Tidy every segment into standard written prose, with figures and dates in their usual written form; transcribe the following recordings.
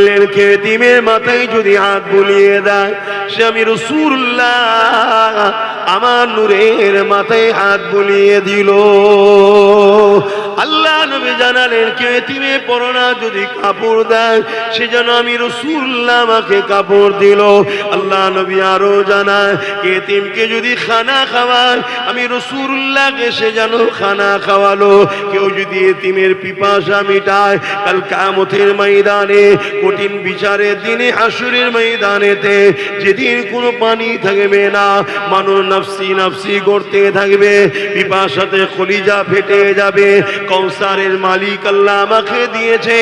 কে এতিমের মাথায় যদি হাত বুলিয়ে দেয়, সে আমি রাসূলুল্লাহ আমার নূরের মাথায় হাত বুলিয়ে দিল। আল্লাহ নবী জানালেন, কে এতিমে পরনা যদি কাপড় দেয়, সে যেন আমি রাসূলুল্লাহ আমাকে কাপড় দিল। আল্লাহ নবী আরো জানায়, কে এতিমকে যদি খানা খাওয়ায়, আমি রাসূলুল্লাহকে সে যেন খানা খাওয়ালো। কেউ যদি এতিমের পিপাসা মিটায়, কাল কিয়ামতের ময়দানে, কঠিন বিচারের দিনে, হাসরের ময়দানেতে, যেদিন কোনো পানি থাকবে না, মানুষ নফসি নফসি করতে থাকবে, পিপাসাতে কলিজা ফেটে যাবে, কৌসারের মালিক আল্লাহ আমাকে দিয়েছে,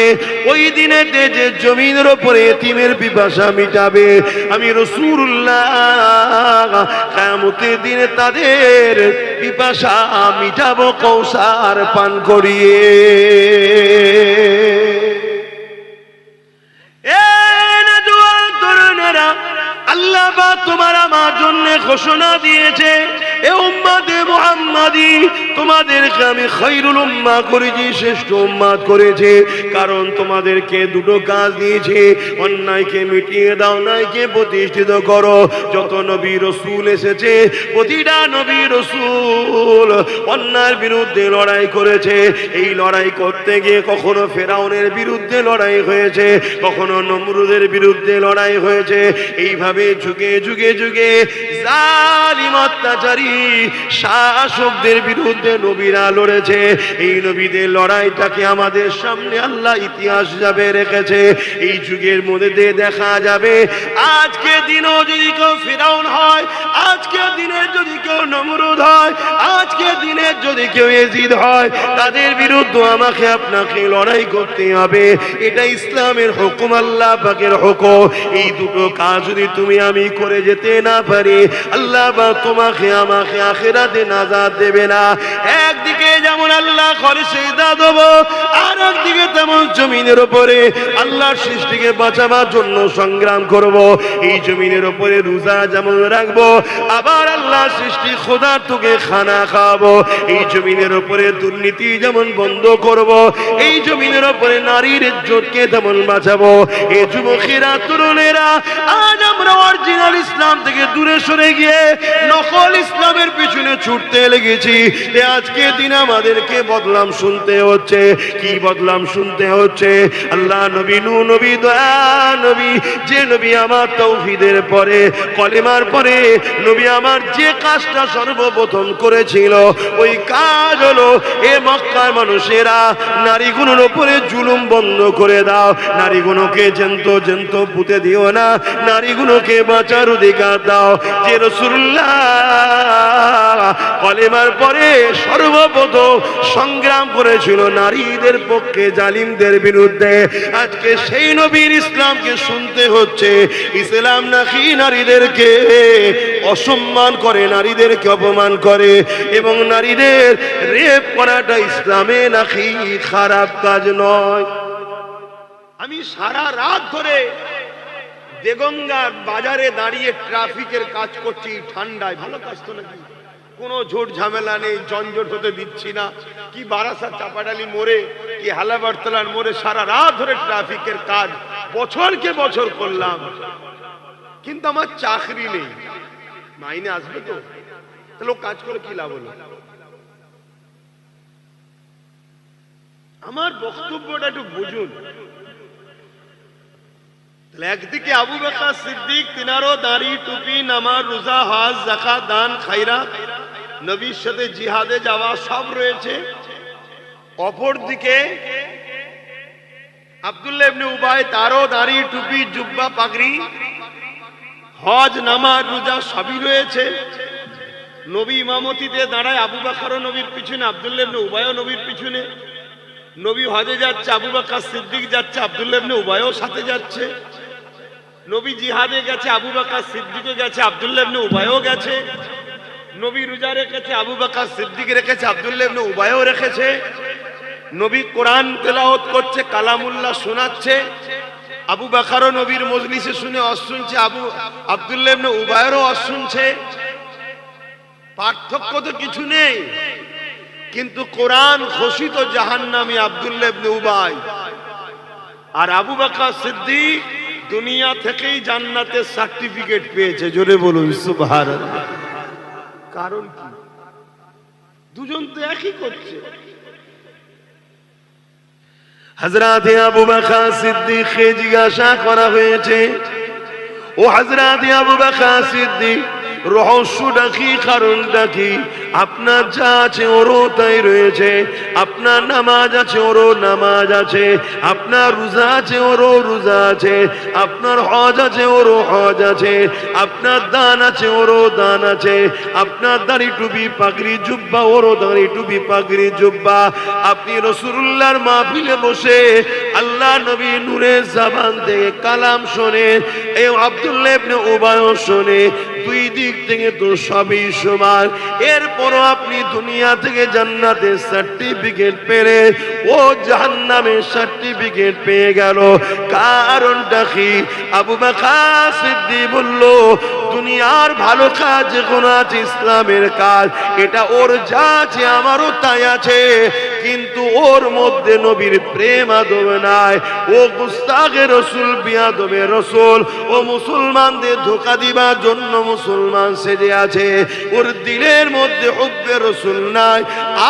ওই দিনেতে যে জমিনের উপরে এতিমের পিপাসা মিটাবে, আমি রাসূলুল্লাহ কিয়ামতের দিনে তাদের পিপাসা মিটাবো কৌসার পান করিয়ে। আল্লাহ পাক তোমার আমার জন্য ঘোষণা দিয়েছে, এ উম্মতে মুহাম্মাদি, তোমাদেরকে আমি খায়রুল উম্মাহ করেছি, শ্রেষ্ঠ উম্মাত করেছে। কারণ তোমাদেরকে দুটো কাজ দিয়েছে, অন্যায়কে মিটিয়ে দাও, ন্যায়কে প্রতিষ্ঠিত করো। যত নবী রাসূল এসেছে, প্রতিটা নবী রাসূল অন্যায়ের বিরুদ্ধে লড়াই করেছে। এই লড়াই করতে গিয়ে কখনো ফেরাউনের বিরুদ্ধে লড়াই হয়েছে, কখনো নমরুদের বিরুদ্ধে লড়াই হয়েছে। এইভাবে যুগে যুগে যুগে জালিম অত্যাচারী শাসকদের বিরুদ্ধে নবীরা লড়েছে। এই নবীদের লড়াইটাকে আমাদের সামনে আল্লাহ ইতিহাস যাবে রেখেছে। এই যুগের মধ্যে দিয়ে দেখা যাবে, আজকে দিনও যদি কেউ ফিরাউন হয়, আজকে দিনে যদি কেউ নমরুদ হয়, আজকে দিনে যদি কেউ ইয়াজিদ হয়, তাদের বিরুদ্ধে আমাকে আপনাকে লড়াই করতে হবে। এটা ইসলামের হুকুম, আল্লাহ পাকের হুকুম। এই দুটো কাজ যদি তুমি আমি করে যেতে না পারি, আল্লাহ পাক তোমাকে আমাকে আখিরাতে নাজাত দেবে না। একদিকে যেমন আল্লাহ ঘরে সেজদা দেব, আর একদিকে তেমন জমিনের উপরে আল্লাহর সৃষ্টিকে বাঁচাবার জন্য সংগ্রাম করব। এই জমিনের উপরে রোজা যেমন রাখবো, আবার আল্লাহ সৃষ্টি খোদার তোকে খানা খাওয়াবো। এই জমিনের উপরে দুর্নীতি যেমন বন্ধ করব, এই জমিনের উপরে নারীর ইজ্জতকে তেমন বাঁচাবো। এই যুবকেরা, তরুণেরা, আজ আমরা অরিজিনাল ইসলাম থেকে দূরে সরে গিয়ে নকল ইসলামের পিছনে ছুটতে লেগেছি। আজকে দিন আমাদেরকে বদলাম শুনতে হচ্ছে। কি বদলাম শুনতে হচ্ছে? আল্লাহ নবী, নূহ নবী, দয়া নবী, যে নবী আমার তাওহীদের পরে, কলেমার পরে নবী আমার যে কাজটা সর্বপ্রথম করেছিল, ওই কাজ হলো, এ মক্কার মানুষেরা, নারীগুলোর উপরে জুলুম বন্ধ করে দাও, নারীগুলোকে জ্যান্ত জ্যান্ত পুঁতে দিও না, নারীগুলোকে বাঁচার অধিকার দাও। যে রাসূলুল্লাহ কলেমার পরে সর্বপ্রথম সংগ্রাম করেছিল নারীদের পক্ষে, জালিমদের বিরুদ্ধে, আজকে সেই নবীর ইসলামকে শুনতে হচ্ছে। ইসলাম নাকি নারীদেরকে অসম্মান করে, নারীদেরকে অপমান করে, এবং নারীদের রেপ করাটা ইসলামে নাকি খারাপ কাজ নয়। আমি সারা রাত ধরে দেগঙ্গার বাজারে দাঁড়িয়ে ট্রাফিকের কাজ করছি, ঠান্ডায়। ভালো কাজ তো নাকি, কোনো ঝোট ঝামেলা নেই, জঞ্জট হতে দিচ্ছি না। কি বারাসাত চাপাডালি মোড়ে, কি হালাবারতলার মোড়ে সারা রাত ধরে ট্রাফিকের কাজ বছরকে বছর করলাম, কিন্তু আমার চাকরি নেই। মাইনে আসবে তো, তাহলে কাজ করে কি লাভ হলো? আমার বক্তব্যটা একটু বুঝুন। একদিকে আবু বকর সিদ্দিক, তিনারও দাড়ি, টুপি, নামাজ, রোজা, হজ, যাকাত, দান, খায়রাত, নবীর সাথে জিহাদে যাওয়া সব রয়েছে। অপরদিকে আব্দুল্লাহ ইবনে উবাই, তারও দাড়ি, টুপি, জুব্বা, পাগড়ি, হজ, নামাজ, রোজা সবই রয়েছে। নবী ইমামতিতে দাঁড়ায়, আবু বকরও নবীর পিছনে, আব্দুল্লাহ ইবনে উবাইও নবীর পিছনে। নবী হজে যাচ্ছে, আবু বকর সিদ্দিক যাচ্ছে, আব্দুল্লাহ ইবনে উবাইও সাথে যাচ্ছে। নবী জিহাদে গেছে, আবু বকর সিদ্দিকও গেছে, আব্দুল্লাহ ইবনে উবাইও গেছে। নবী রোজা রেখেছে, আবু বকর সিদ্দিক রেখেছে, আব্দুল্লাহ ইবনে উবাইও রেখেছে। নবী কোরআন তেলাওয়াত করছে, কালামুল্লাহ শোনাচ্ছে, আবু বকরও নবীর মজলিসে শুনে ওয়াজ শুনছে, আব্দুল্লাহ ইবনে উবাইয়েরও ওয়াজ শুনছে। পার্থক্য তো কিছু নেই, কিন্তু কোরআন ঘোষিত জাহান্নামী আব্দুল্লাহ ইবনে উবাই, আর আবু বকর সিদ্দিক দুনিয়া থেকেই জান্নাতের সার্টিফিকেট পেয়েছে। জোরে বলুন সুবহানাল্লাহ। কারণ কি? দুজন তো একই করছে। হযরত আবু বকর সিদ্দিককে জিজ্ঞাসা করা হয়েছে, ও হযরত আবু বকর সিদ্দিক, রহস্যটা কি, কারণটা কি? আপনার যা আছে ওরও তাই রয়েছে, আপনার নামাজ আছে ওরও নামাজ আছে, আপনার রোজা আছে ওরও রোজা আছে, আপনার হজ আছে ওরও হজ আছে, আপনার দান আছে ওরও দান আছে, আপনার দাড়ি টুপি পাগড়ি জুব্বা ওরও দাড়ি টুপি পাগড়ি জুব্বা। আপনি রাসূলুল্লাহর মাহফিলে বসে আল্লাহ নবী নূরের জবান থেকে কালাম শোনে, এই আব্দুল্লাহ ইবনে উবাই শোনে, দুই দিক থেকে তো সবই সমান। এরপরও আপনি দুনিয়া থেকে জান্নাতের সার্টিফিকেট পেলে ও জাহান্নামের সার্টিফিকেট পেয়ে গেল। কারণটা কি? আবু বকর সিদ্দিক বলল, দুনিয়ার ভালো কাজ যেগুলো আছে, ইসলামের কাজ, এটা ওর যা আছে আমারও তাই আছে, কিন্তু ওর মধ্যে নবীর প্রেম আদব নাই। ও গুস্তাখে রাসূল, বিয়াদবে রাসূল, ও মুসলমানদের ধোঁকা দিবার জন্য মুসলমান সেজে আছে। ওর দিলের মধ্যে হুব্বে রাসূল নাই,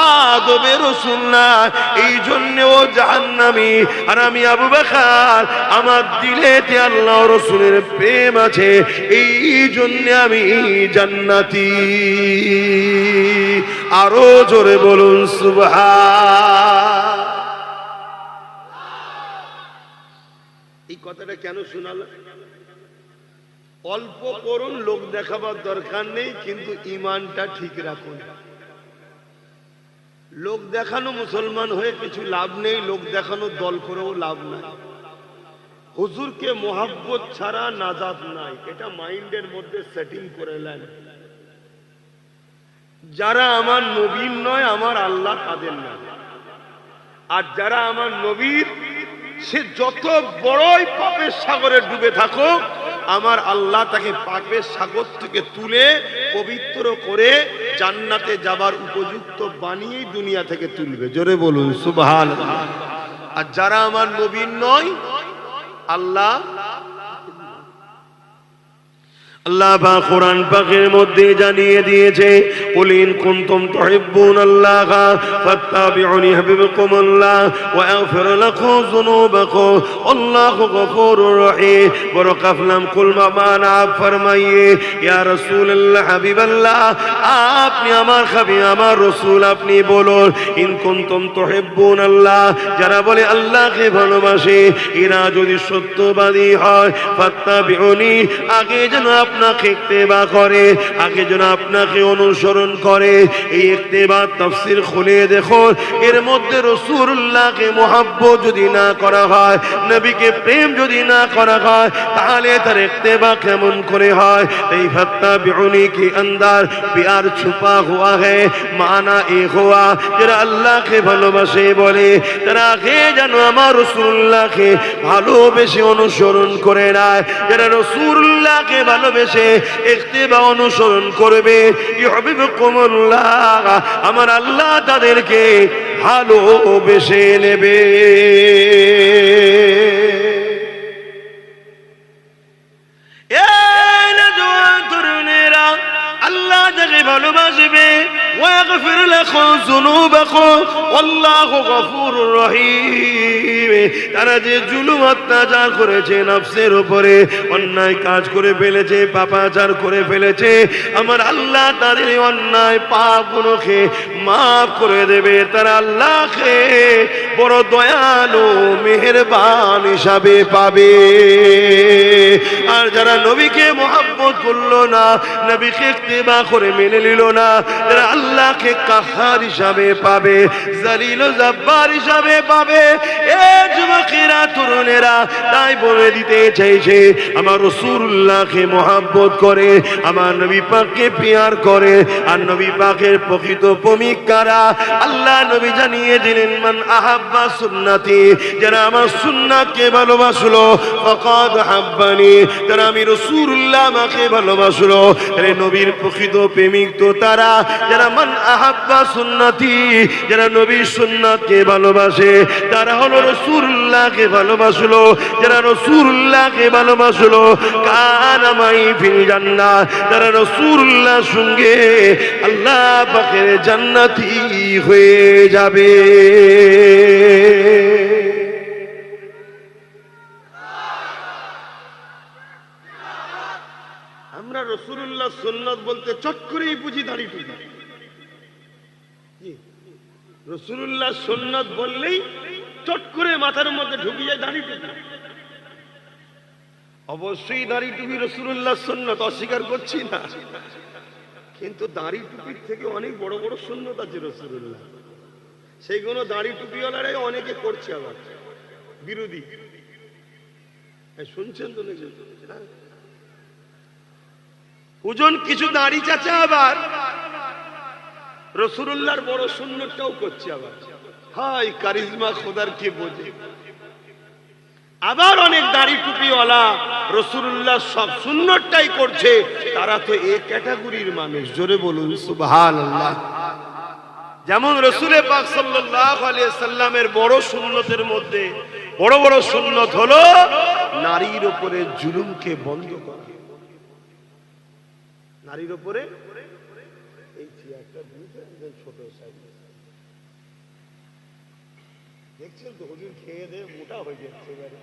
আদবে রাসূল নাই, এই জন্য ও জাহান্নামী। আর আমি আবু বকর, আমার দিলেতে আল্লাহ রাসূলের প্রেম আছে, এই জন্য আমি জান্নাতি। আরো জোরে বলুন সুবহান। এই কথাটা কেন শোনালাম? অল্প করুন, লোক দেখাবার দরকার নেই, কিন্তু ঈমানটা ঠিক রাখুন। লোক দেখানো মুসলমান হয়ে কিছু লাভ নেই, লোক দেখানো দল করেও লাভ নাই। হুজুরকে মোহাব্বত ছাড়া নাজাত নাই, এটা মাইন্ডের মধ্যে সেটিং করে নেন। যারা আমার নবীর নয়, আমার আল্লাহ তাদের না। আর যারা আমার নবীর, সে যত বড়ই পাপের সাগরে ডুবে থাকুক, আমার আল্লাহ তাকে পাপের সাগর থেকে তুলে পবিত্র করে জান্নাতে যাবার উপযুক্ত বানিয়েই দুনিয়া থেকে তুলবে। জোরে বলুন সুবহানাল্লাহ। আর যারা আমার নবীর নয়, আল্লাহ আল্লাহ পাক কোরআন পাকের মধ্যে জানিয়ে দিয়েছে, কুল ইন কুনতুম তুহিব্বুনাল্লাহা ফাত্তাবিউনি ইউহিব্বুকুমুল্লাহ ওয়া ইয়াগফির লাকুম যুনুবাকুম আল্লাহু গফুরুর রহিম। বড় কাফলাম কুল মানা ফরমাইয়ে, ইয়া রাসূলুল্লাহ, হাবিবাল্লাহ, আপনি আমার হাবিব, আমার রাসূল, আপনি বলুন, ইন কুনতুম তুহিব্বুনাল্লাহ, যারা বলে আল্লাহকে ভালোবাসে, এরা যদি সত্যবাদী হয়, ফাত্তাবিউনি, আগে যেন আপনাকে ইত্তেবা করে, আগে যেন আপনাকে অনুসরণ করে। এই ইত্তেবা তাফসীর খুলে দেখো, এর মধ্যে রাসূলুল্লাহকে মুহাব্বত যদি না করা হয়, নবীকে প্রেম যদি না করা হয়, তাহলে তার ইত্তেবা কেমন করে হয়? এই ফাত্তাবিউনি কি अंदर प्यार छुपा हुआ है, माना एक हुआ, যারা আল্লাহকে ভালোবাসে বলে, তারা আগে যেন আমার রাসূলুল্লাহকে ভালোবেসে অনুসরণ করে নেয়। যারা রাসূলুল্লাহকে ভালোবেসে ইত্তেবা অনুসরণ করবে, ইউহিব্বুকুমুল্লাহ, আমার আল্লাহ তাদেরকে ভালোবেসে নেবে। আল্লাহ যাকে ভালোবাসবে, ওয়াগফির লাকুম যুনুবাকুম আল্লাহু গফুরুর রহিম। তারা যে জুলুম অত্যাচার করেছে, নফসের উপরে অন্যায় কাজ করে ফেলেছে, পাপাচার করে ফেলেছে, আমার আল্লাহ তাদের অন্যায় পাপগুলোকে মাফ করে দেবে। তারা আল্লাহকে বড় দয়ালু মেহেরবান হিসাবে পাবে। আর যারা নবীকে মুহাব্বত করলো না, নবীকে ইত্তেবা করে মেনে নিল না, তারা আল্লাহকে কাহার হিসাবে পাবে, জালিল ও জব্বার হিসাবে পাবে। এ যুবকেরা, তরুণেরা, তাই বলে দিতে চাইছে, আমার রাসূলুল্লাহকে মুহাব্বত করে, আমার নবী পাককে পিয়ার করে, আর নবী পাকের প্রকৃত প্রেমিক কারা? আল্লাহ নবী জানিয়ে দিলেন, মান আহাব্বা সুন্নতি, যারা আমার সুন্নাতকে ভালোবাসলো, ফাকাদ হাব্বানি, যারা আমি রাসূলুল্লাহ আমাকে ভালোবাসলো, আরে নবীর প্রকৃত প্রেমিক তো তারা যারা মান আহাব্বা সুন্নতি, যারা নবীর সুন্নাতকে ভালোবাসে তারা হলো রাসূলুল্লাহকে ভালোবাসলো। যারা রাসূলুল্লাহকে ভালোবাসলো কানা মাই ফিল জান্নাহ, তারা রাসূলুল্লাহর সঙ্গে আল্লাহ পাকের জান্নাতি হয়ে যাবে। আমরা রাসূলুল্লাহ সুন্নাত বলতে চট করেই বুঝি দাড়ি টুপি। রাসূলুল্লাহ সুন্নাত বললেই চট করে মাথার মধ্যে ঢুকে যায় দাড়ি টুপি। অবশ্যই দাড়ি টুপি রাসূলুল্লাহ সুন্নাত, অস্বীকার করছি না, কিন্তু দাড়ি টুপির থেকে অনেক বড় বড় সুন্নাত আছে রাসূলুল্লাহ, সেইগুলো দাড়ি টুপিওয়ালারাই অনেকে করছে আবার বিরোধী। শুনছেন তো নাকি? ওজন কিছু দাড়ি চাচা আবার রাসূলুল্লাহর বড় সুন্নতটাও করছে আবার। হাই কারিজমা খোদার কে বোঝে। আবার অনেক দাড়ি টুপিওয়ালা রাসূলুল্লাহ সব সুন্নতটাই করছে, তারা তো এই ক্যাটাগরির মানুষ। জোরে বলুন সুবহানাল্লাহ। যেমন রাসূল পাক সাল্লাল্লাহু আলাইহি সাল্লামের বড় সুন্নতের মধ্যে বড় বড় সুন্নত হলো নারীর উপরে জুলুমকে বন্ধ করা। নারীর উপরে এই চেয়ারটা দিয়েছেন ছোট সাইজ, দেখছেন তো হুজুর খেয়ে দিয়ে মোটা হয়ে যাচ্ছে এবারে।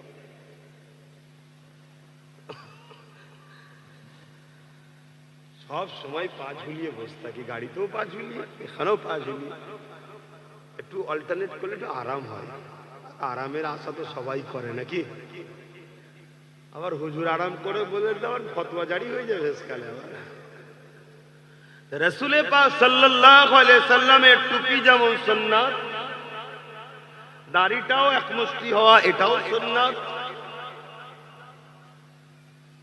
সব সময় পা ঝুলিয়ে বসে থাকি, গাড়িতেও পা ঝুলিয়ে, এখানেও পা ঝুলিয়ে। একটু অল্টারনেট করলে একটু আরাম হয়। আরামের আশা তো সবাই করে নাকি? আবার হুজুর আরাম করে বলে আবার ফতোয়া জারি হয়ে যাবে শেষকালে। আবার রাসূল পাক সাল্লাল্লাহু আলাইহি সাল্লামের টুপি যেমন সুন্নাত, দাড়িটাও একমুষ্টি হওয়া এটাও সুন্নাত।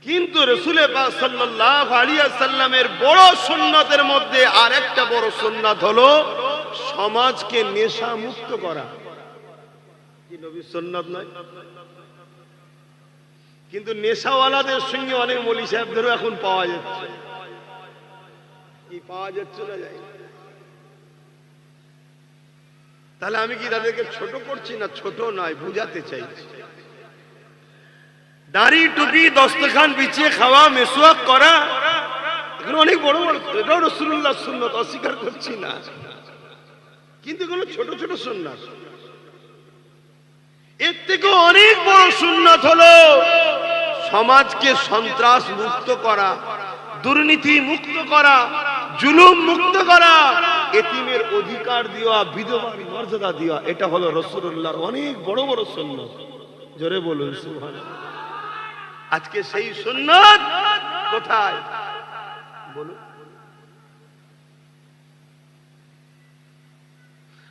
কিন্তু রাসূল পাক সাল্লাল্লাহু আলাইহি সাল্লামের বড় সুন্নাতের মধ্যে আরেকটা বড় সুন্নাত হলো সমাজকে নেশা মুক্ত করা। কি নবীর সুন্নাত নয়? কিন্তু নেশাওয়ালাদের সঙ্গে অনেক মৌলভী সাহেবদেরও এখন পাওয়া যাচ্ছে। কি পাওয়া যাচ্ছে না যায়? তাহলে আমি কি তাদেরকে ছোট করছি? না, ছোট নয়, বুঝাতে চাইছি। দাড়ি টুপি দস্তখান বিছিয়ে খাওয়া, মেসওয়াক করা, এগুলো অনেক বড় বড়, এটাও রাসূলুল্লাহর সুন্নাত, অস্বীকার করছি না, কিন্তু এগুলো ছোট ছোট সুন্নাত। এর থেকে অনেক বড় সুন্নাত হলো সমাজকে সন্ত্রাস মুক্ত করা, দুর্নীতি মুক্ত করা, জুলুম মুক্ত করা, এতিমের অধিকার দেওয়া, বিধবার মর্যাদা দেওয়া। এটা হলো রাসূলুল্লাহর অনেক বড় বড় সুন্নাত। জোরে বলুন সুবহানাল্লাহ। আজকে সেই সুন্নাত কোথায় বলুন?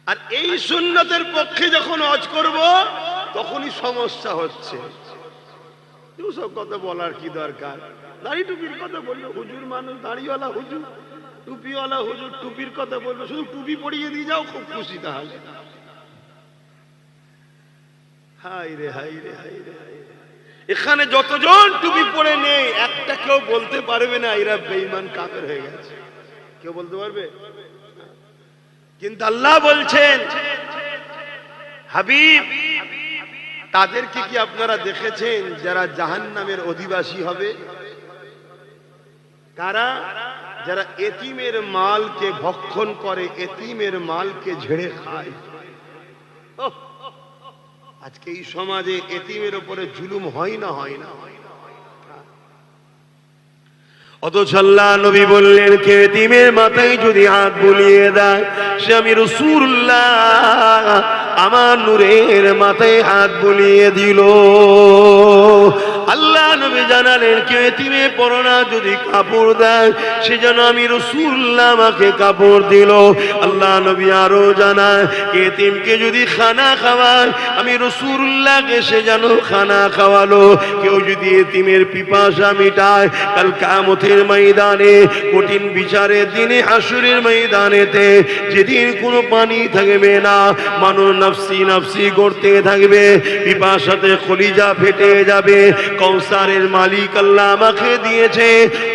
আর এই সুন্নতের পক্ষে যখন হজ করব তখনই সমস্যা হচ্ছে। সব কথা বলার কি দরকার? দাড়ি টুপির কথা বললো হুজুর, মানুষ দাড়িওয়ালা হুজুর, টুপিওয়ালা হুজুর টুপির কথা বললো, শুধু টুপি পরিয়ে দিয়ে যাও, খুব খুশি। তাহলে হাই রে হাই রে হাই রে, এখানে যতজন টুপি পরে নেই একটা কেউ বলতে পারবে না এরা বেঈমান কাফের হয়ে গেছে। কেউ বলতে পারবে? কিন্তু আল্লাহ বলছেন, হাবিব তাদেরকে কি আপনারা দেখেছেন যারা জাহান্নামের অধিবাসী হবে? কারা? যারা এতিমের মালকে ভক্ষণ করে, এতিমের মালকে ঝেড়ে খায়। আজকে এই সমাজে এতিমের উপরে জুলুম হয় না? হয় না? অথচ আল্লাহ নবী বললেন, কে এতিমের মাথায় যদি হাত বুলিয়ে দেয় সে আমি রাসূলুল্লাহ আমার নূরের মাথায় হাত বুলিয়ে দিল। আল্লাহ নবী জানালেন, কে এতিমে পরনা যদি কাপড় দেয় সে যেন আমি রাসূলুল্লাহ আমাকে কাপড় দিল। আল্লাহ নবী আরো জানায়, কে এতিমকে যদি খানা খাওয়ায় আমি রাসূলুল্লাহকে সে যেন খানা খাওয়ালো। কেউ যদি এতিমের পিপাসা মিটায় কাল কিয়ামতের ময়দানে, কঠিন বিচারের দিনে, হাসরের ময়দানেতে, যেদিন কোনো পানি থাকবে না, মানুষ নফসি নফসি করতে থাকবে, পিপাসাতে কলিজা ফেটে যাবে, কৌসারের মালিক আল্লাহ আমাকে দিয়েছে,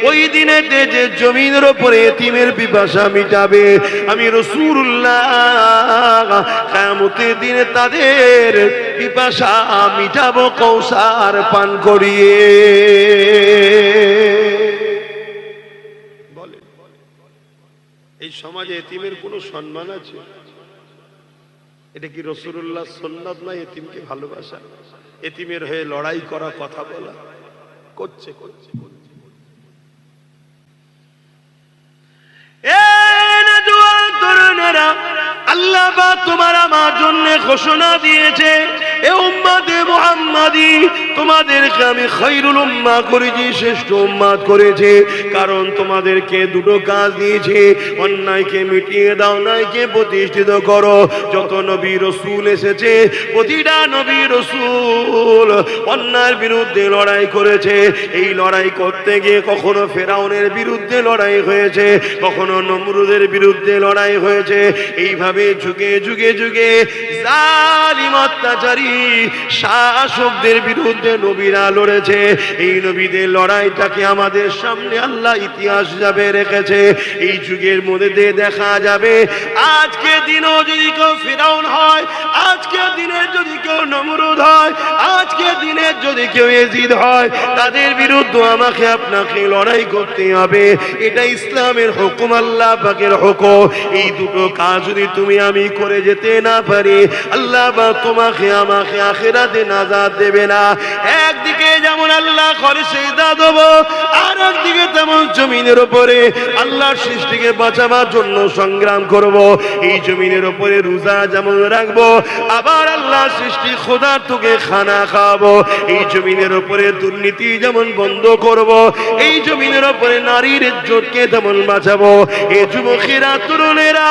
ওই দিনেতে যে জমিনের উপরে এতিমের পিপাসা মিটাবে, আমি রাসূলুল্লাহ কিয়ামতের দিনে তাদের পিপাসা মিটাবো কৌসার পান করিয়ে। বলে এই সমাজে এতিমের কোনো সম্মান আছে? এটা কি রাসূলুল্লাহ সুন্নাত না? এতিমকে ভালোবাসা, এতিমের হয়ে লড়াই করা, কথা বলা করছে। আল্লাহ পাক তোমার আমার জন্য ঘোষণা দিয়েছে, এ উম্মতে মুহাম্মাদি তোমাদেরকে আমি খায়রুল উম্মাহ করেছি, শ্রেষ্ঠ উম্মাত করেছে। কারণ তোমাদেরকে দুটো কাজ দিয়েছে, অন্যায়কে মিটিয়ে দাও, ন্যায়কে প্রতিষ্ঠিত করো। যত নবী রাসূল এসেছে, প্রতিটা নবী রাসূল অন্যায়ের বিরুদ্ধে লড়াই করেছে। এই লড়াই করতে গিয়ে কখনো ফেরাউনের বিরুদ্ধে লড়াই হয়েছে, কখনো নমরুদের বিরুদ্ধে লড়াই হয়েছে। এইভাবে যুগে যুগে যুগে জালিম অত্যাচারী শাসকদের বিরুদ্ধে নবীরা লড়েছে। এই নবীদের লড়াইটাকে আমাদের সামনে আল্লাহ ইতিহাস যাবে রেখেছে। এই যুগের মধ্যে দেখা যাবে, আজকে দিনও যদি কেউ ফিরাউন হয়, আজকে দিনে যদি কেউ নমরুদ হয়, আজকে দিনে যদি কেউ ইয়াজিদ হয়, তাদের বিরুদ্ধে আমাকে আপনাকে লড়াই করতে হবে। এটা ইসলামের হুকুম, আল্লাহ পাকের হুকুম। এই দুটো কাজ যদি তুমি আমি করে যেতে না পারি, আল্লাহ পাক তোমাকে আমাকে আখিরাতে নাজাত দেবে না। একদিকে যেমন আল্লাহ ঘরে সেজদা দেব, আর একদিকে তেমন জমিনের উপরে আল্লাহর সৃষ্টিকে বাঁচাবার জন্য সংগ্রাম করব। এই জমিনের উপরে রোজা যেমন রাখবো, আবার আল্লাহ সৃষ্টি খোদার তোকে খানা খাওয়াবো। এই জমিনের উপরে দুর্নীতি যেমন বন্ধ করব, এই জমিনের উপরে নারীর ইজ্জতকে তেমন বাঁচাবো। এই যুবকেরা, তরুণেরা,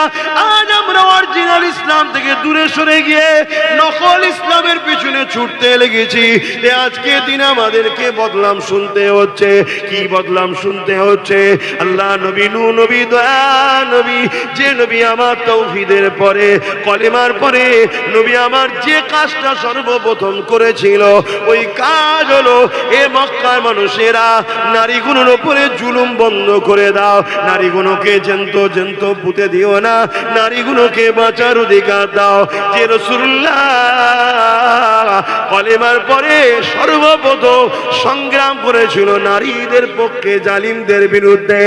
আজ আমরা অরিজিনাল ইসলাম থেকে দূরে সরে গিয়ে নকল ইসলামের পিছনে ছুটতে লেগেছি। আজকে দিন আমাদেরকে বদলাম শুনতে হচ্ছে। কি বদলাম শুনতে হচ্ছে? আল্লাহ নবী, নূহ নবী, দয়া নবী, যে নবী আমার তাওহীদের পরে, কলেমার পরে নবী আমার যে কাজটা সর্বপ্রথম করেছিল, ওই কাজ হলো, এ মক্কার মানুষেরা, নারীগুলোর উপরে জুলুম বন্ধ করে দাও, নারীগুলোকে জেন্ত পুঁতে দিও না, নারীগুলোকে বাঁচার অধিকার দাও। যে রাসূলুল্লাহ কলেমার পরে সর্বপ্রথম সংগ্রাম করেছিল নারীদের পক্ষে, জালিমদের বিরুদ্ধে,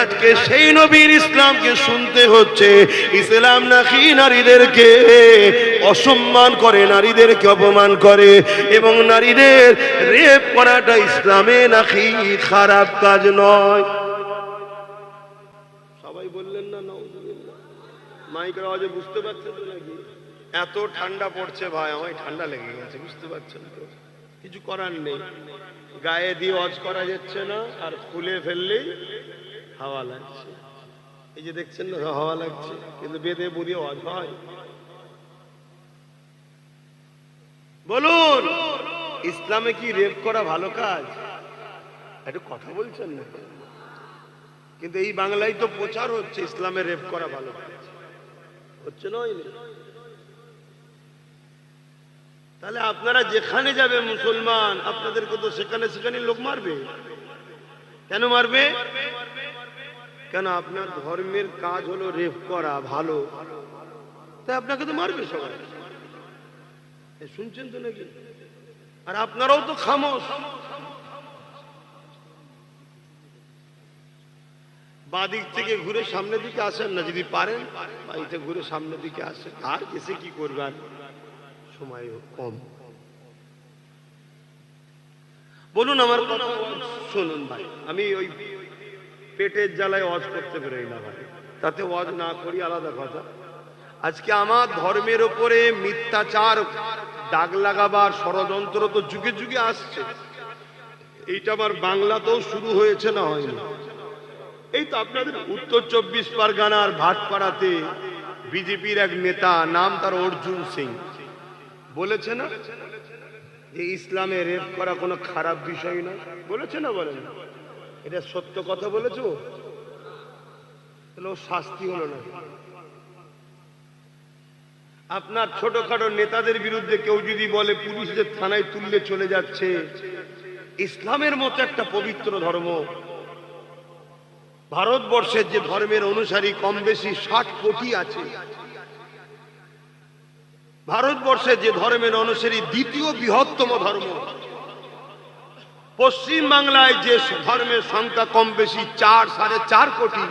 আজকে সেই নবীর ইসলামকে শুনতে হচ্ছে। ইসলাম নাকি নারীদেরকে অসম্মান করে, নারীদেরকে অপমান করে, এবং নারীদের রেপ করাটা ইসলামে নাকি খারাপ কাজ নয়। সবাই বললেন না নাউজুবিল্লাহ? মাইকের আওয়াজে বুঝতে পারছেন তো নাকি? এত ঠান্ডা পড়ছে ভাই, আমায় ঠান্ডা লেগে গেছে, বুঝতে পারছেন তো? কিছু করার নেই, গায়ে দিয়ে ওয়াজ করা যাচ্ছে না, আর খুলে ফেললেই হাওয়া লাগছে। এই যে দেখছেন না, হাওয়া লাগছে, কিন্তু বেঁধে বুঝে ওয়াজ হয়। বলুন, ইসলামে কি রেপ করা ভালো কাজ? একটু কথা বলছেন না? কিন্তু এই বাংলায় তো প্রচার হচ্ছে ইসলামে রেপ করা ভালো কাজ, হচ্ছে না? তাহলে আপনারা যেখানে যাবে মুসলমান, আপনাদেরকে তো সেখানে সেখানে লোক মারবে। কেন মারবে? কেন? আপনার ধর্মের কাজ হলো রেপ করা, ভালো, তাই আপনাকে তো মারবে সবাই। শুনছেন তো নাকি? আর আপনারাও তো খামোশ। বাদিক থেকে ঘুরে সামনের দিকে আসেন না, যদি পারেন বাড়িতে ঘুরে সামনের দিকে আসেন। আর এসে কি করবেন, সময় কম। বলুন আমার কথা শুনুন ভাই, আমি ওই পেটের জ্বালায় ওয়াজ করতে বেরোই না ভাই, তাতে ওয়াজ না করি আলাদা কথা। আজকে আমার ধর্মের উপরে মিথ্যাচার দাগ লাগাবার ষড়যন্ত্র তো যুগে যুগে আসছে। এইটা আমার বাংলাতেও শুরু হয়েছে না হয়নি? এই তো আপনাদের উত্তর 24 পরগনার ভাটপাড়াতে বিজেপির এক নেতা, নাম তার অর্জুন সিং, বলেছে না যে ইসলামে রেপ করা কোনো খারাপ বিষয় না? বলেছে না? বলেন, এটা সত্য কথা বলেছো? তাহলে ও শাস্তি হলো না? আপনার ছোটখাটো নেতাদের বিরুদ্ধে কেউ যদি বলে পুলিশদের থানায় তুললে চলে যাচ্ছে, ইসলামের মতো একটা পবিত্র ধর্ম, ভারতবর্ষের যে ধর্মের অনুসারী কম বেশি 60 কোটি আছে, ভারতবর্ষের যে ধর্মের অনুসারী দ্বিতীয় বৃহত্তম ধর্ম, পশ্চিম বাংলায় যে ধর্মের সংখ্যা কম বেশি 4-4.5 কোটি,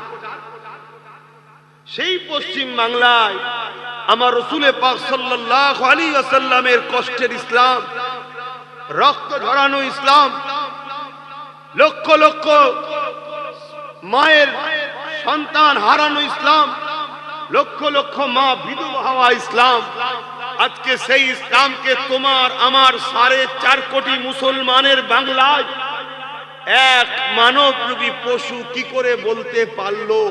সেই পশ্চিম বাংলায় আমার রাসূল পাক সাল্লাল্লাহু আলাইহি ওয়াসাল্লামের কষ্টের ইসলাম, রক্ত ঝরানো ইসলাম, লক্ষ লক্ষ মায়ের সন্তান হারানো ইসলাম, লক্ষ লক্ষ মা বিধবা হওয়া ইসলাম, আজকে সেই ইসলামকে তোমার আমার 4.5 কোটি মুসলমানের বাংলায় এক মানবরূপী পশু কি করে বলতে পারলো?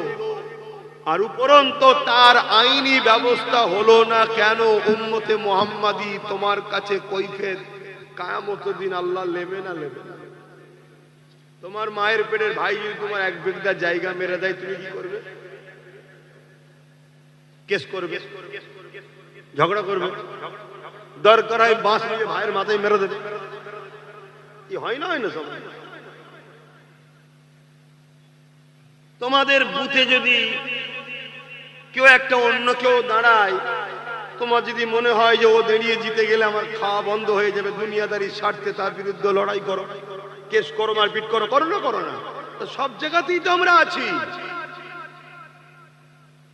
আর উপরন্তু তার আইনি ব্যবস্থা হলো না কেন? উম্মতে মুহাম্মাদি তোমার কাছে কৈফিয়ত কিয়ামতের দিন আল্লাহ নেবে না নেবে না? তোমার মায়ের পেটের ভাই যদি তোমার 1 বিঘা জায়গা মেরে দেয়, তুমি কি করবে? কেস করবে, ঝগড়া করবে, দরকার হয় বাঁশ নিয়ে ভাইয়ের মাথায় মেরে দেবে। কি হয় না? হয় না? সব তোমাদের বুথে যদি কেউ একটা অন্য কেউ দাঁড়ায়, তোমার যদি মনে হয় যে ও দাঁড়িয়ে জিতে গেলে আমার খাওয়া বন্ধ হয়ে যাবে, দুনিয়াদারি স্বার্থে তার বিরুদ্ধে লড়াই করো, কেস করো, মারপিট করো, করো না করো না? তো সব জায়গাতেই তো আমরা আছি।